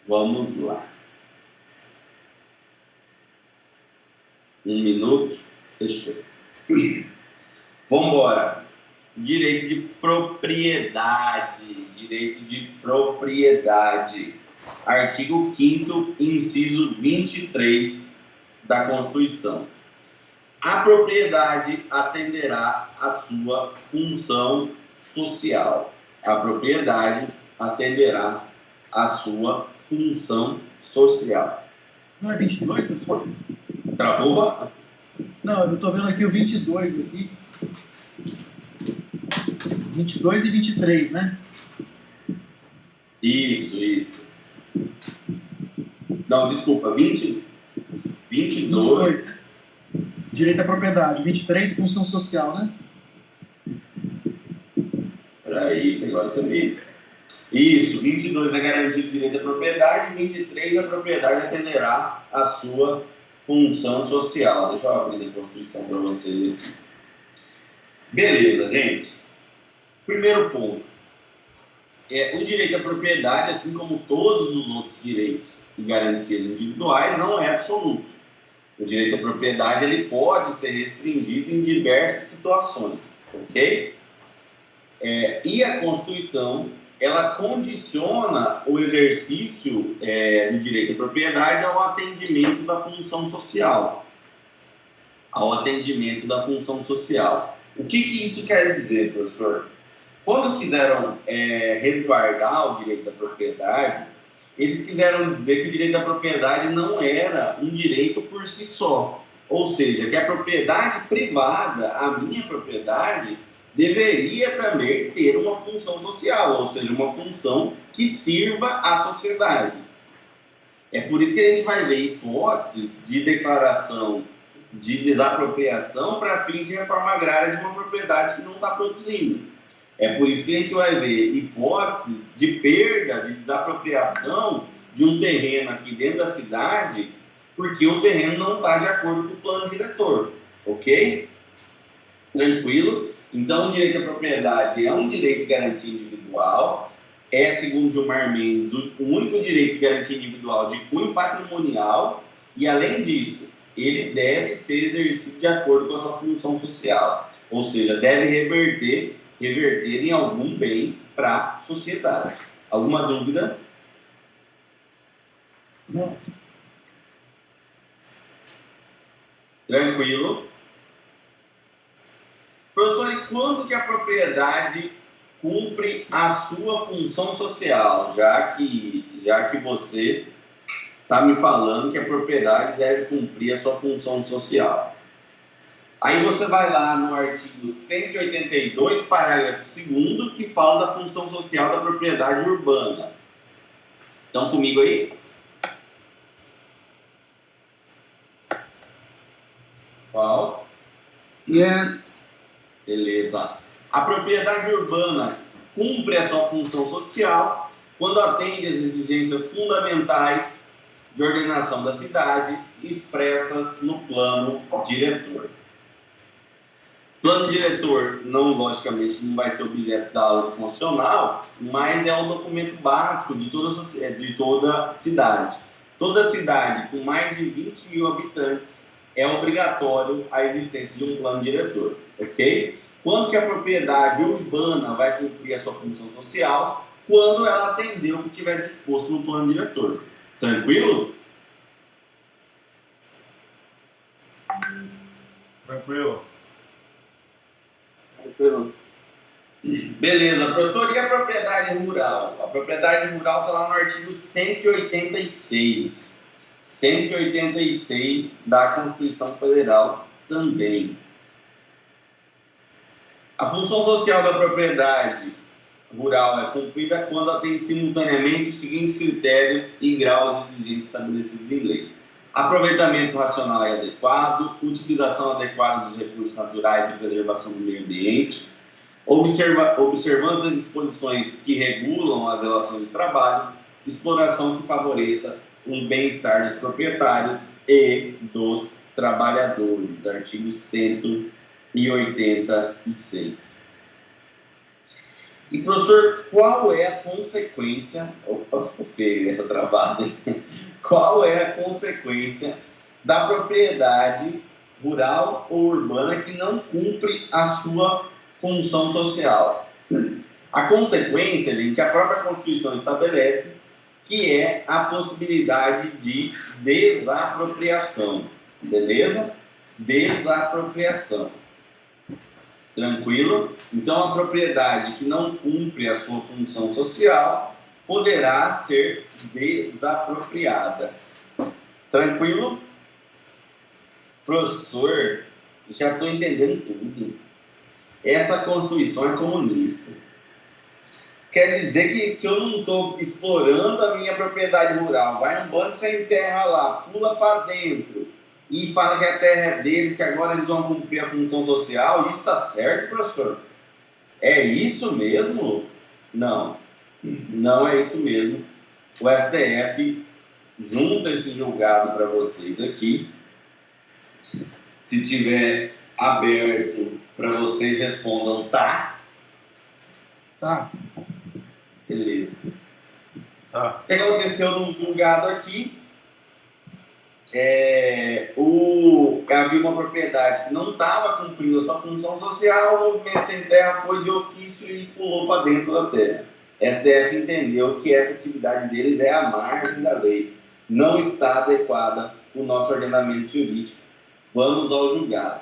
Vamos lá. 1 minuto, fechou. Vamos embora. Direito de propriedade. Direito de propriedade. Artigo 5º, inciso 23 da Constituição. A propriedade atenderá à sua função social. A propriedade atenderá à sua função social. Não é 22, professor? Travou? Não, eu estou vendo aqui o 22 aqui. 22 e 23, né? Isso. Não, desculpa, 22. 22, né? Direito à propriedade. 23, função social, né? Peraí, agora você me... Isso, 22 é garantido o direito à propriedade, 23 a propriedade atenderá à sua função social. Deixa eu abrir a Constituição para vocês aqui. Beleza, gente. Primeiro ponto. O direito à propriedade, assim como todos os outros direitos e garantias individuais, não é absoluto. O direito à propriedade ele pode ser restringido em diversas situações, ok? E a Constituição ela condiciona o exercício do direito à propriedade ao atendimento da função social. Ao atendimento da função social. O que isso quer dizer, professor? Quando quiseram resguardar o direito à propriedade, eles quiseram dizer que o direito à propriedade não era um direito por si só. Ou seja, que a propriedade privada, a minha propriedade, deveria também ter uma função social, ou seja, uma função que sirva à sociedade. É por isso que a gente vai ver hipóteses de declaração de desapropriação para fins de reforma agrária de uma propriedade que não está produzindo. É por isso que a gente vai ver hipóteses de perda, de desapropriação de um terreno aqui dentro da cidade, porque o terreno não está de acordo com o plano diretor, ok? Tranquilo? Então, o direito à propriedade é um direito de garantia individual, segundo Gilmar Mendes, o único direito de garantia individual de cunho patrimonial, e, além disso, ele deve ser exercido de acordo com a sua função social, ou seja, deve reverter em algum bem para a sociedade. Alguma dúvida? Não. Tranquilo? Professor, e quando que a propriedade cumpre a sua função social? Já que você está me falando que a propriedade deve cumprir a sua função social. Aí você vai lá no artigo 182, parágrafo 2º, que fala da função social da propriedade urbana. Estão comigo aí? Qual? Yes. Beleza. A propriedade urbana cumpre a sua função social quando atende às exigências fundamentais de ordenação da cidade expressas no plano diretor. Plano diretor, logicamente, não vai ser objeto da aula constitucional, mas é um documento básico de toda cidade. Toda cidade com mais de 20 mil habitantes é obrigatório a existência de um plano diretor, ok? Quando que a propriedade urbana vai cumprir a sua função social? Quando ela atender o que tiver disposto no plano diretor. Tranquilo? Tranquilo. Beleza, professor, e a propriedade rural? A propriedade rural está lá no artigo 186. 186 da Constituição Federal também. A função social da propriedade rural é cumprida quando atende simultaneamente os seguintes critérios e graus exigentes estabelecidos em lei: aproveitamento racional e adequado, utilização adequada dos recursos naturais e preservação do meio ambiente, observância das disposições que regulam as relações de trabalho, exploração que favoreça o bem-estar dos proprietários e dos trabalhadores. Artigo 186. E, professor, qual é a consequência... Opa, ficou feio essa travada. Qual é a consequência da propriedade rural ou urbana que não cumpre a sua função social? A consequência, gente, a própria Constituição estabelece que é a possibilidade de desapropriação. Beleza? Desapropriação. Tranquilo? Então, a propriedade que não cumpre a sua função social poderá ser desapropriada. Tranquilo? Professor, já estou entendendo tudo. Essa Constituição é comunista. Quer dizer que se eu não estou explorando a minha propriedade rural, vai um bando sem terra lá, pula para dentro e fala que a terra é deles, que agora eles vão cumprir a função social, isso está certo, professor? É isso mesmo? Não, não é isso mesmo. O STF junta esse julgado para vocês aqui. Se tiver aberto para vocês respondam tá. Tá. Beleza. Tá. O que aconteceu no julgado aqui? Havia uma propriedade que não estava cumprindo a sua função social, o movimento sem terra foi de ofício e pulou para dentro da terra. STF entendeu que essa atividade deles é à margem da lei, não está adequada ao nosso ordenamento jurídico. Vamos ao julgado.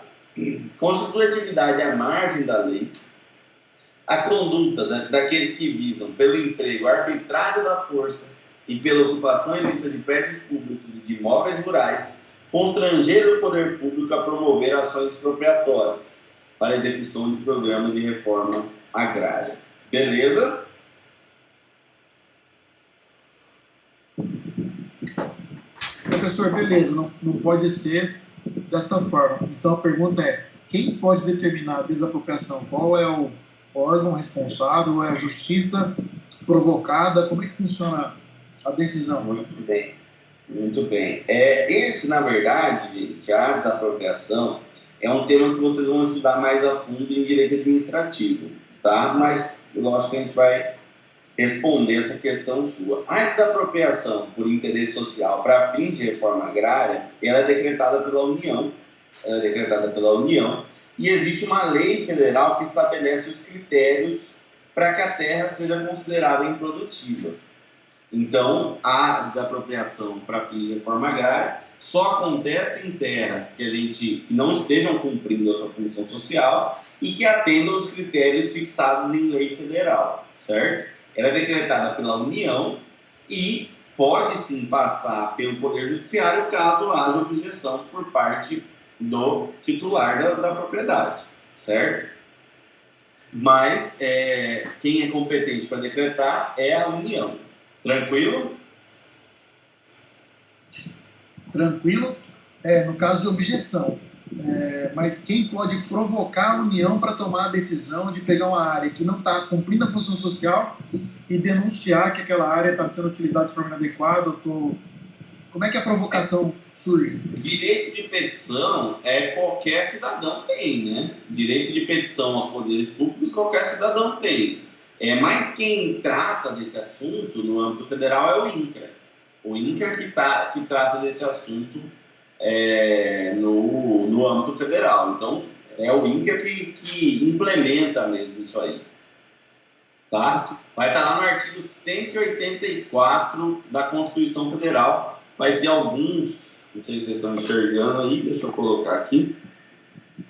Constitui atividade à margem da lei a conduta daqueles que visam pelo emprego arbitrário da força e pela ocupação ilícita de prédios públicos e de imóveis rurais, constranger o poder público a promover ações expropriatórias para execução de programas de reforma agrária. Beleza? Professor, beleza, não pode ser desta forma. Então a pergunta é, quem pode determinar a desapropriação? Qual é o órgão responsável? É a justiça provocada? Como é que funciona a decisão? Muito bem, muito bem. Esse, na verdade, gente, a desapropriação é um tema que vocês vão estudar mais a fundo em direito administrativo, tá? Mas eu acho que a gente vai responder essa questão sua. A desapropriação por interesse social para fins de reforma agrária, ela é decretada pela União. E existe uma lei federal que estabelece os critérios para que a terra seja considerada improdutiva. Então, a desapropriação para fins de reforma agrária só acontece em terras que não estejam cumprindo a sua função social e que atendam aos critérios fixados em lei federal, certo? Ela é decretada pela União e pode sim passar pelo Poder Judiciário caso haja objeção por parte do titular da propriedade, certo? Mas quem é competente para decretar é a União. Tranquilo? Tranquilo? No caso de objeção. Mas quem pode provocar a União para tomar a decisão de pegar uma área que não está cumprindo a função social e denunciar que aquela área está sendo utilizada de forma inadequada? Como é que a provocação surge? Direito de petição qualquer cidadão tem, né? Direito de petição aos poderes públicos qualquer cidadão tem. Mas quem trata desse assunto no âmbito federal é o INCRA. O INCRA que trata desse assunto no âmbito federal. Então, é o INCRA que implementa mesmo isso aí. Tá? Vai estar lá no artigo 184 da Constituição Federal. Vai ter alguns, não sei se vocês estão enxergando aí, deixa eu colocar aqui.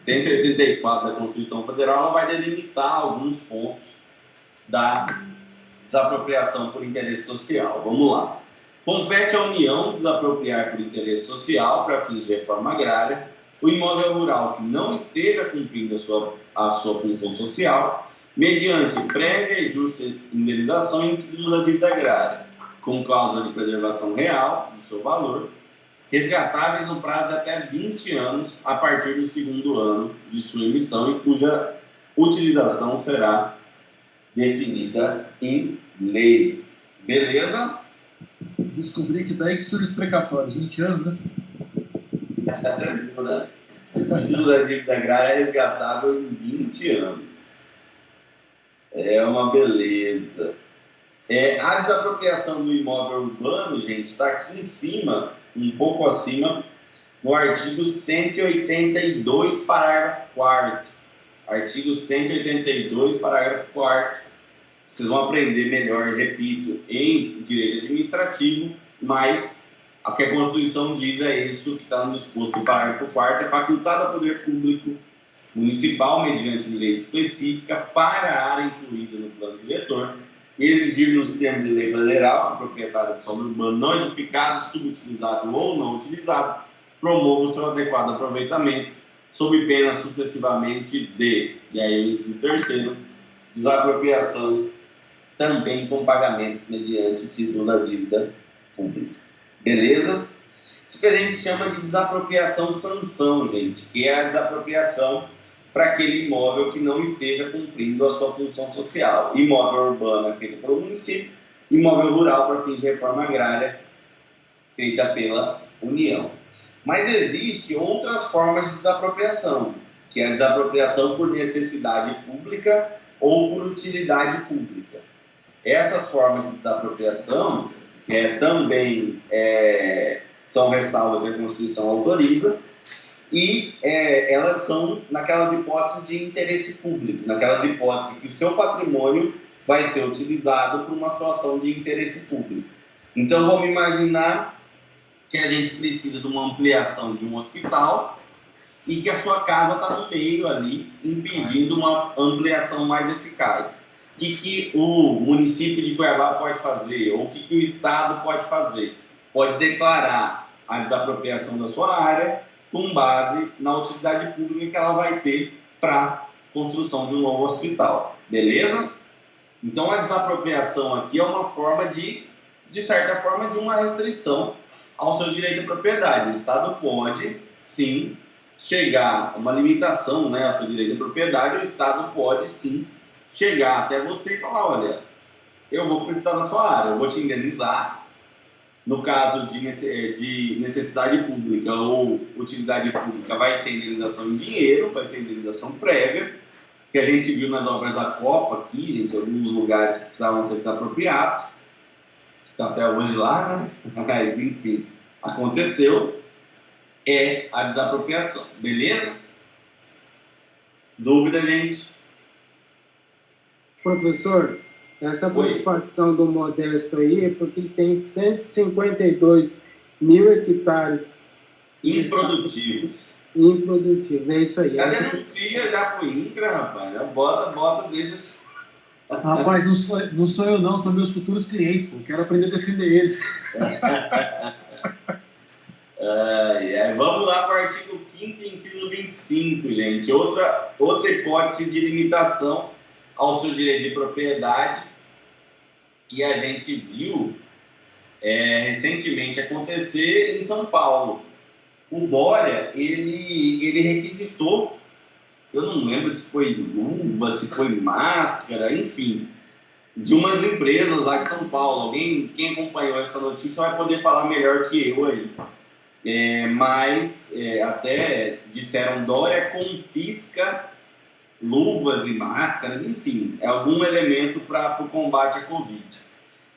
184 da Constituição Federal, ela vai delimitar alguns pontos da desapropriação por interesse social. Vamos lá. Compete à União desapropriar por interesse social para fins de reforma agrária o imóvel rural que não esteja cumprindo a sua função social, mediante prévia e justa indenização em título da dívida agrária, com cláusula de preservação real do seu valor, resgatáveis no prazo de até 20 anos a partir do segundo ano de sua emissão e cuja utilização será definida em lei. Beleza? Descobri que daí que surge os precatórios, 20 anos, né? O título da dívida agrária é resgatável em 20 anos. É uma beleza. A desapropriação do imóvel urbano, gente, está aqui em cima, um pouco acima, no artigo 182, parágrafo 4º. Artigo 182, parágrafo 4º. Vocês vão aprender melhor, repito, em direito administrativo, mas o que a Constituição diz é isso que está no disposto do parágrafo 4º, é facultado ao poder público municipal, mediante lei específica, para a área incluída no plano diretor, exigir nos termos de lei federal que o proprietário do solo urbano não edificado, subutilizado ou não utilizado, promova o seu adequado aproveitamento, sob pena sucessivamente de, e aí o inciso terceiro, desapropriação, também com pagamentos mediante título da dívida pública. Beleza? Isso que a gente chama de desapropriação sanção, gente, que é a desapropriação para aquele imóvel que não esteja cumprindo a sua função social. Imóvel urbano feito pelo município, imóvel rural para fins de reforma agrária feita pela União. Mas existem outras formas de desapropriação, que é a desapropriação por necessidade pública ou por utilidade pública. Essas formas de desapropriação também são ressalvas que a Constituição autoriza, e elas são naquelas hipóteses de interesse público, naquelas hipóteses que o seu patrimônio vai ser utilizado por uma situação de interesse público. Então, vamos imaginar que a gente precisa de uma ampliação de um hospital e que a sua casa está no meio ali, impedindo uma ampliação mais eficaz. O que o município de Cuiabá pode fazer? Ou o que o Estado pode fazer? Pode declarar a desapropriação da sua área com base na utilidade pública que ela vai ter para a construção de um novo hospital. Beleza? Então, a desapropriação aqui é uma forma de certa forma, de uma restrição ao seu direito à propriedade. O Estado pode, sim, chegar a uma limitação, né, ao seu direito à propriedade. O Estado pode, sim, chegar até você e falar, olha, eu vou precisar da sua área, eu vou te indenizar. No caso de necessidade pública ou utilidade pública, vai ser indenização em dinheiro, vai ser indenização prévia, que a gente viu nas obras da Copa aqui, gente, alguns lugares que precisavam ser desapropriados, está até hoje lá, né? Mas, enfim, aconteceu, é a desapropriação, beleza? Dúvida, gente? Professor, essa preocupação do Modesto aí é porque ele tem 152 mil hectares improdutivos. Improdutivos, é isso aí. Já denuncia, já pro INCRA, rapaz. Já bota, deixa. Rapaz, não sou eu não, são meus futuros clientes, pô. Quero aprender a defender eles. Vamos lá para o artigo 5º, inciso 25, gente. Outra hipótese de limitação ao seu direito de propriedade, e a gente viu recentemente acontecer em São Paulo. O Dória, ele requisitou, eu não lembro se foi luva, se foi máscara, enfim, de umas empresas lá de São Paulo. Quem acompanhou essa notícia vai poder falar melhor que eu aí. Mas até disseram, Dória confisca luvas e máscaras, enfim, é algum elemento para o combate à Covid.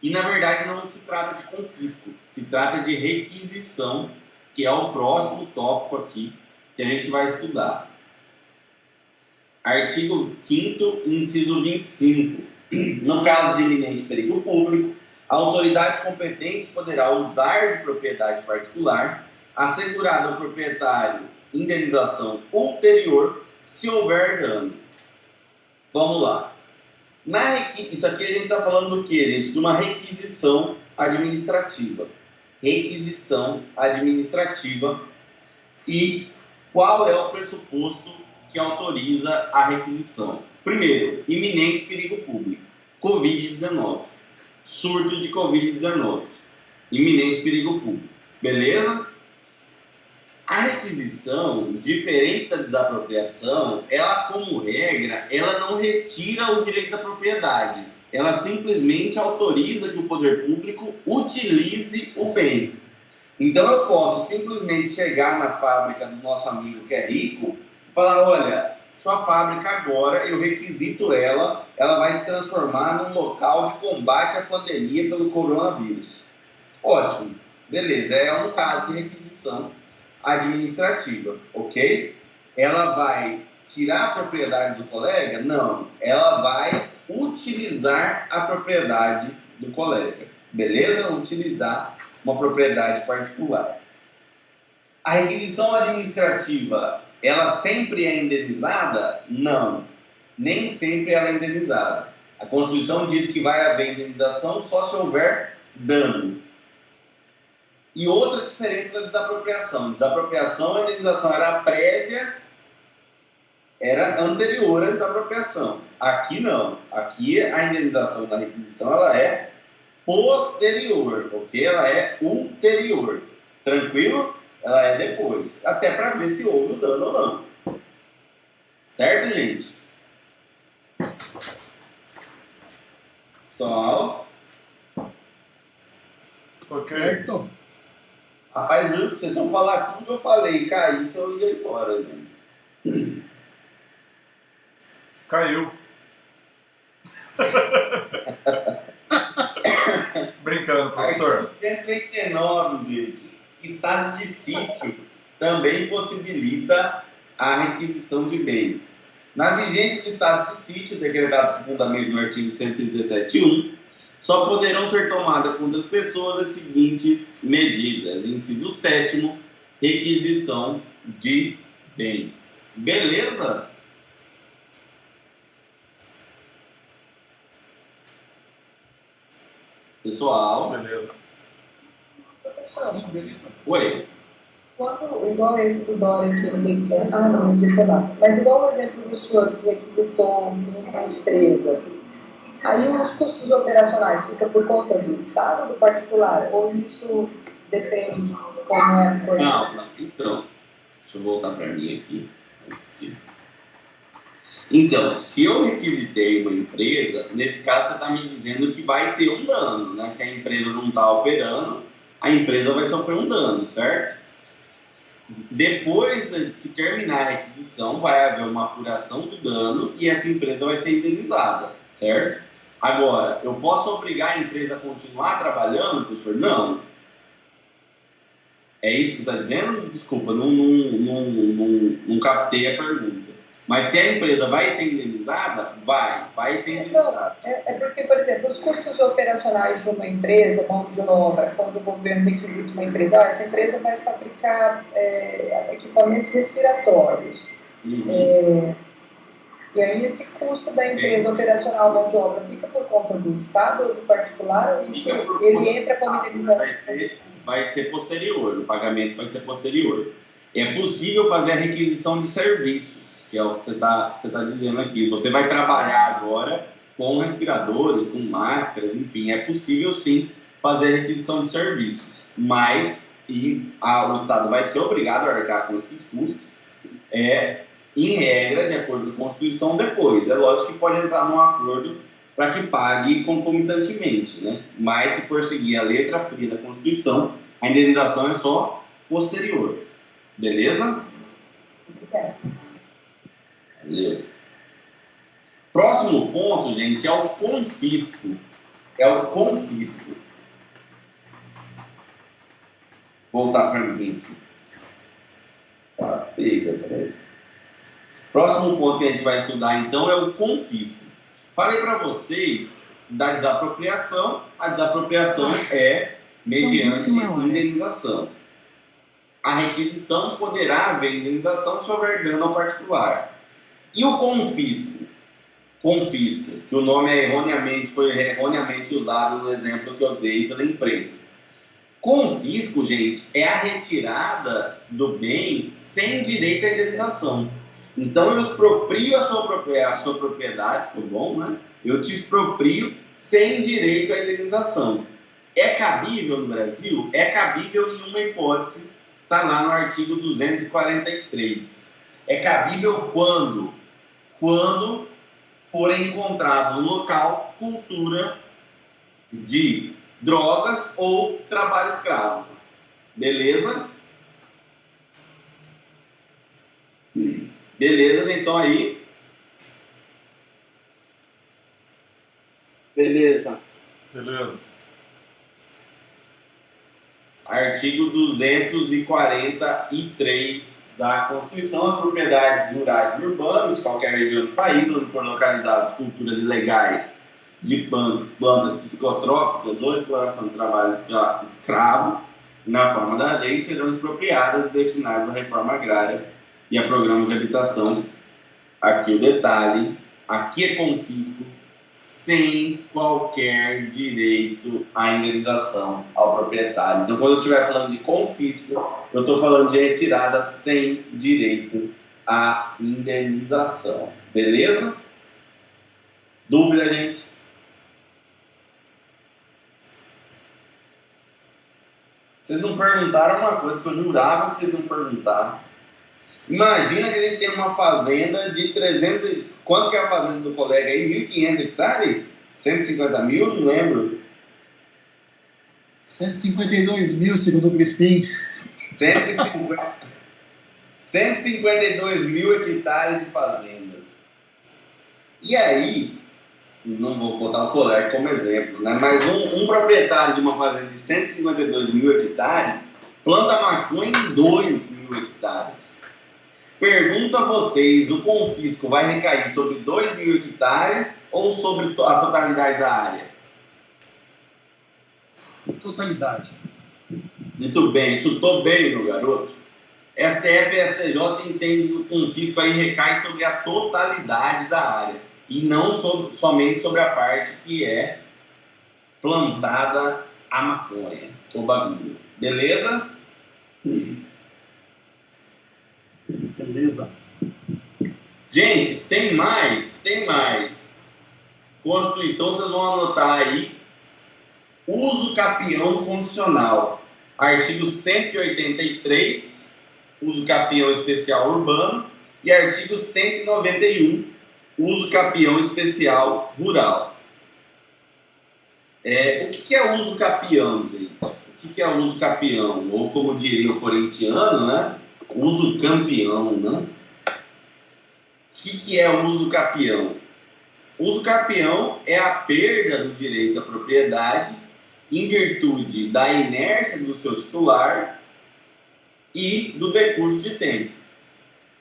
E, na verdade, não se trata de confisco, se trata de requisição, que é o próximo tópico aqui que a gente vai estudar. Artigo 5º, inciso 25. No caso de iminente perigo público, a autoridade competente poderá usar de propriedade particular, assegurado ao proprietário indenização ulterior, se houver dano. Vamos lá. Isso aqui a gente está falando do quê, gente? De uma requisição administrativa. Requisição administrativa. E qual é o pressuposto que autoriza a requisição? Primeiro, iminente perigo público. Covid-19. Surto de Covid-19. Iminente perigo público. Beleza? A requisição, diferente da desapropriação, ela, como regra, ela não retira o direito da propriedade. Ela simplesmente autoriza que o poder público utilize o bem. Então eu posso simplesmente chegar na fábrica do nosso amigo que é rico e falar, olha, sua fábrica agora, eu requisito ela vai se transformar num local de combate à pandemia pelo coronavírus. Ótimo, beleza, é um caso de requisição administrativa, ok? Ela vai tirar a propriedade do colega? Não, ela vai utilizar a propriedade do colega, beleza? Utilizar uma propriedade particular. A requisição administrativa, ela sempre é indenizada? Não, nem sempre ela é indenizada. A Constituição diz que vai haver indenização só se houver dano. E outra diferença da desapropriação. Desapropriação, a indenização era prévia, era anterior à desapropriação. Aqui não. Aqui a indenização da requisição ela é posterior, ok? Ela é ulterior. Tranquilo? Ela é depois. Até para ver se houve o dano ou não. Certo, gente? Pessoal? Certo? Rapaz, vocês vão falar tudo que eu falei. Caísse, eu ia embora, gente. Caiu. Brincando, professor. Artigo 139, gente. Estado de sítio também possibilita a requisição de bens. Na vigência do estado de sítio, decretado por fundamento no artigo 137.1, só poderão ser tomadas contra as pessoas as seguintes medidas. Inciso 7º, requisição de bens. Beleza? Pessoal? Beleza. Professor, Oi? quando, igual esse do Dória aqui no Big não, isso foi basta. Mas igual o exemplo do senhor que requisitou uma empresa, aí os custos operacionais ficam por conta do Estado ou do particular? Ou isso depende de como é a coisa? Não. Então, deixa eu voltar para mim aqui. Então, se eu requisitei uma empresa, nesse caso você está me dizendo que vai ter um dano, né? Se a empresa não está operando, a empresa vai sofrer um dano, certo? Depois que terminar a requisição, vai haver uma apuração do dano e essa empresa vai ser indenizada, certo? Agora, eu posso obrigar a empresa a continuar trabalhando, professor? Não. É isso que você está dizendo? Desculpa, não captei a pergunta. Mas se a empresa vai ser indenizada, vai ser indenizada. É porque, por exemplo, os custos operacionais de uma empresa, mão de obra, quando o governo requisita uma empresa, essa empresa vai fabricar equipamentos respiratórios. Uhum. E aí esse custo da empresa operacional, mão de obra, fica por conta do Estado ou do particular, ou isso ele entra como indenização? Vai ser posterior, o pagamento vai ser posterior. É possível fazer a requisição de serviços, que é o que você está dizendo aqui. Você vai trabalhar agora com respiradores, com máscaras, enfim, é possível sim fazer a requisição de serviços, mas o Estado vai ser obrigado a arcar com esses custos, em regra, de acordo com a Constituição, depois. É lógico que pode entrar num acordo para que pague concomitantemente, né? Mas se for seguir a letra fria da Constituição, a indenização é só posterior. Beleza? Beleza. Próximo ponto, gente, é o confisco. Voltar para mim aqui. Tá, peraí. Próximo ponto que a gente vai estudar, então, é o confisco. Falei para vocês da desapropriação. A desapropriação é mediante indenização. A requisição poderá haver indenização se houver dano ao particular. E o confisco? Confisco, que o nome foi erroneamente usado no exemplo que eu dei pela imprensa. Confisco, gente, é a retirada do bem sem direito à indenização. Então, eu exproprio a sua propriedade, ficou bom, né? Eu te exproprio sem direito à indenização. É cabível no Brasil? É cabível em uma hipótese, está lá no artigo 243. É cabível quando for encontrado no local cultura de drogas ou trabalho escravo. Beleza? Beleza, então aí. Beleza. Beleza. Artigo 243 da Constituição, as propriedades rurais e urbanas de qualquer região do país onde for localizadas culturas ilegais de plantas psicotrópicas ou exploração de trabalho escravo, na forma da lei, serão expropriadas e destinadas à reforma agrária e a programas de habitação. Aqui o detalhe, aqui é confisco sem qualquer direito à indenização ao proprietário. Então, quando eu estiver falando de confisco, eu estou falando de retirada sem direito à indenização. Beleza? Dúvida, gente? Vocês não perguntaram uma coisa que eu jurava que vocês iam perguntar. Imagina que a gente tem uma fazenda de 300... Quanto que é a fazenda do colega aí? 1.500 hectares? 150 mil? Não lembro. 152 mil, segundo o Crispim. 152 mil hectares de fazenda. E aí, não vou botar o colega como exemplo, né? Mas um proprietário de uma fazenda de 152 mil hectares planta maconha em 2 mil hectares. Pergunto a vocês, o confisco vai recair sobre 2 mil hectares ou sobre a totalidade da área? Totalidade. Muito bem, chutou bem, meu garoto. STF e STJ entendem que o confisco aí recai sobre a totalidade da área e não somente sobre a parte que é plantada a maconha, o bagulho. Beleza? Beleza. Gente, tem mais. Constituição, vocês vão anotar aí. Uso capião constitucional. Artigo 183, uso capião especial urbano. E artigo 191, uso capião especial rural. O que é uso capião, gente? O que é uso capião? Ou como diria o corintiano, né? Uso campeão, né? O que é o uso capião? Uso capião é a perda do direito à propriedade em virtude da inércia do seu titular e do decurso de tempo.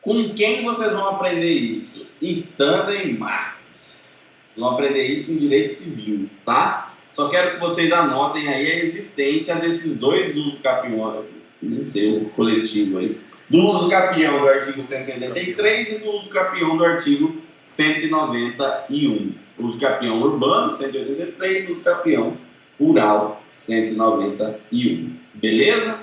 Com quem vocês vão aprender isso? Standa e Marcos. Vocês vão aprender isso em direito civil, tá? Só quero que vocês anotem aí a existência desses dois usos capião, nem sei o coletivo aí, do uso capião do artigo 183 e do uso capião do artigo 191. Uso capião urbano, 183, uso capião rural, 191. Beleza?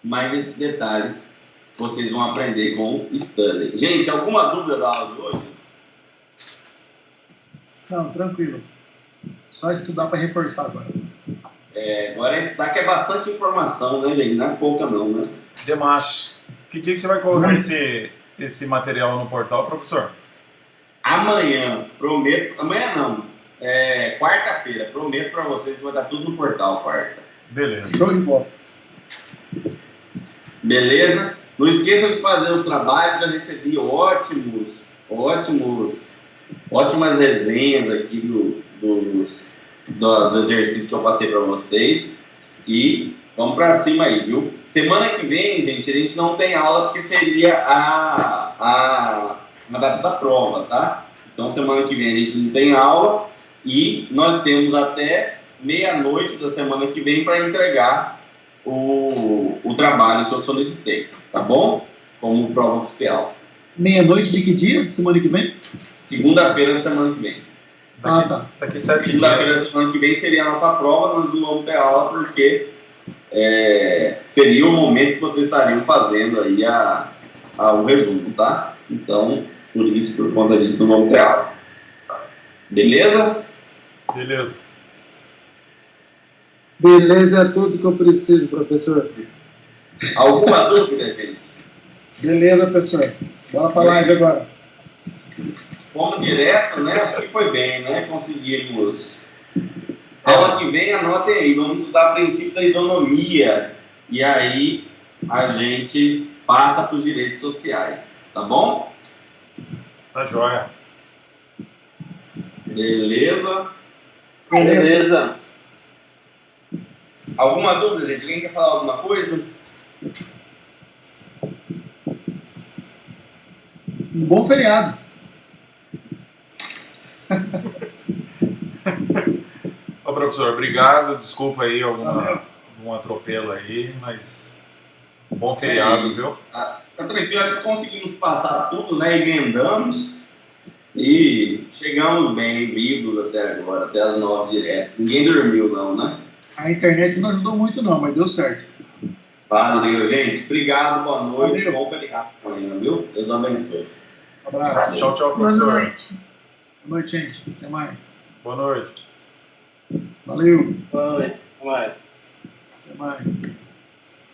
Mais esses detalhes vocês vão aprender com Stanley. Gente, alguma dúvida da aula de hoje? Não, tranquilo. Só estudar para reforçar agora. Agora estudar que é bastante informação, né, gente? Não é pouca não, né? Demais. Que dia que você vai colocar esse material no portal, professor? Amanhã, prometo. Amanhã não. Quarta-feira. Prometo para vocês que vai estar tudo no portal quarta. Beleza. Show de bola. Beleza? Não esqueçam de fazer os trabalhos. Já recebi ótimas resenhas aqui do exercício que eu passei para vocês. E vamos para cima aí, viu? Semana que vem, gente, a gente não tem aula porque seria a data da prova, tá? Então, semana que vem a gente não tem aula e nós temos até meia-noite da semana que vem para entregar o trabalho que eu solicitei, tá bom? Como prova oficial. Meia-noite de que dia? De semana que vem? Segunda-feira da semana que vem. Daqui 7 dias. Segunda-feira da semana que vem seria a nossa prova, nós não vamos ter aula porque seria o momento que vocês estariam fazendo aí o resumo, tá? Então, por conta disso, não vamos ter aula. Beleza? Beleza é tudo que eu preciso, professor. Alguma dúvida, gente? Beleza, professor. Bora pra live agora. Fomos direto, né? Acho que foi bem, né? Conseguimos. Aula que vem, anotem aí. Vamos estudar o princípio da isonomia. E aí a gente passa para os direitos sociais. Tá bom? Tá joia. Beleza? Beleza. Alguma dúvida, gente? Alguém quer falar alguma coisa? Um bom feriado. Ô, professor, obrigado. Desculpa aí algum atropelo aí, mas bom feriado, viu? Tá tranquilo, acho que conseguimos passar tudo, né? Emendamos e chegamos bem vivos até agora, até as 9 direto. Ninguém dormiu, não, né? A internet não ajudou muito, não, mas deu certo. Valeu, gente. Obrigado, boa noite. Valeu. Bom feriado amanhã, viu? Deus abençoe. Um abraço. Tchau, tchau, Boa professor. noite. Boa noite, gente. Até mais. Boa noite. Valeu. Boa noite. Vai. Até mais.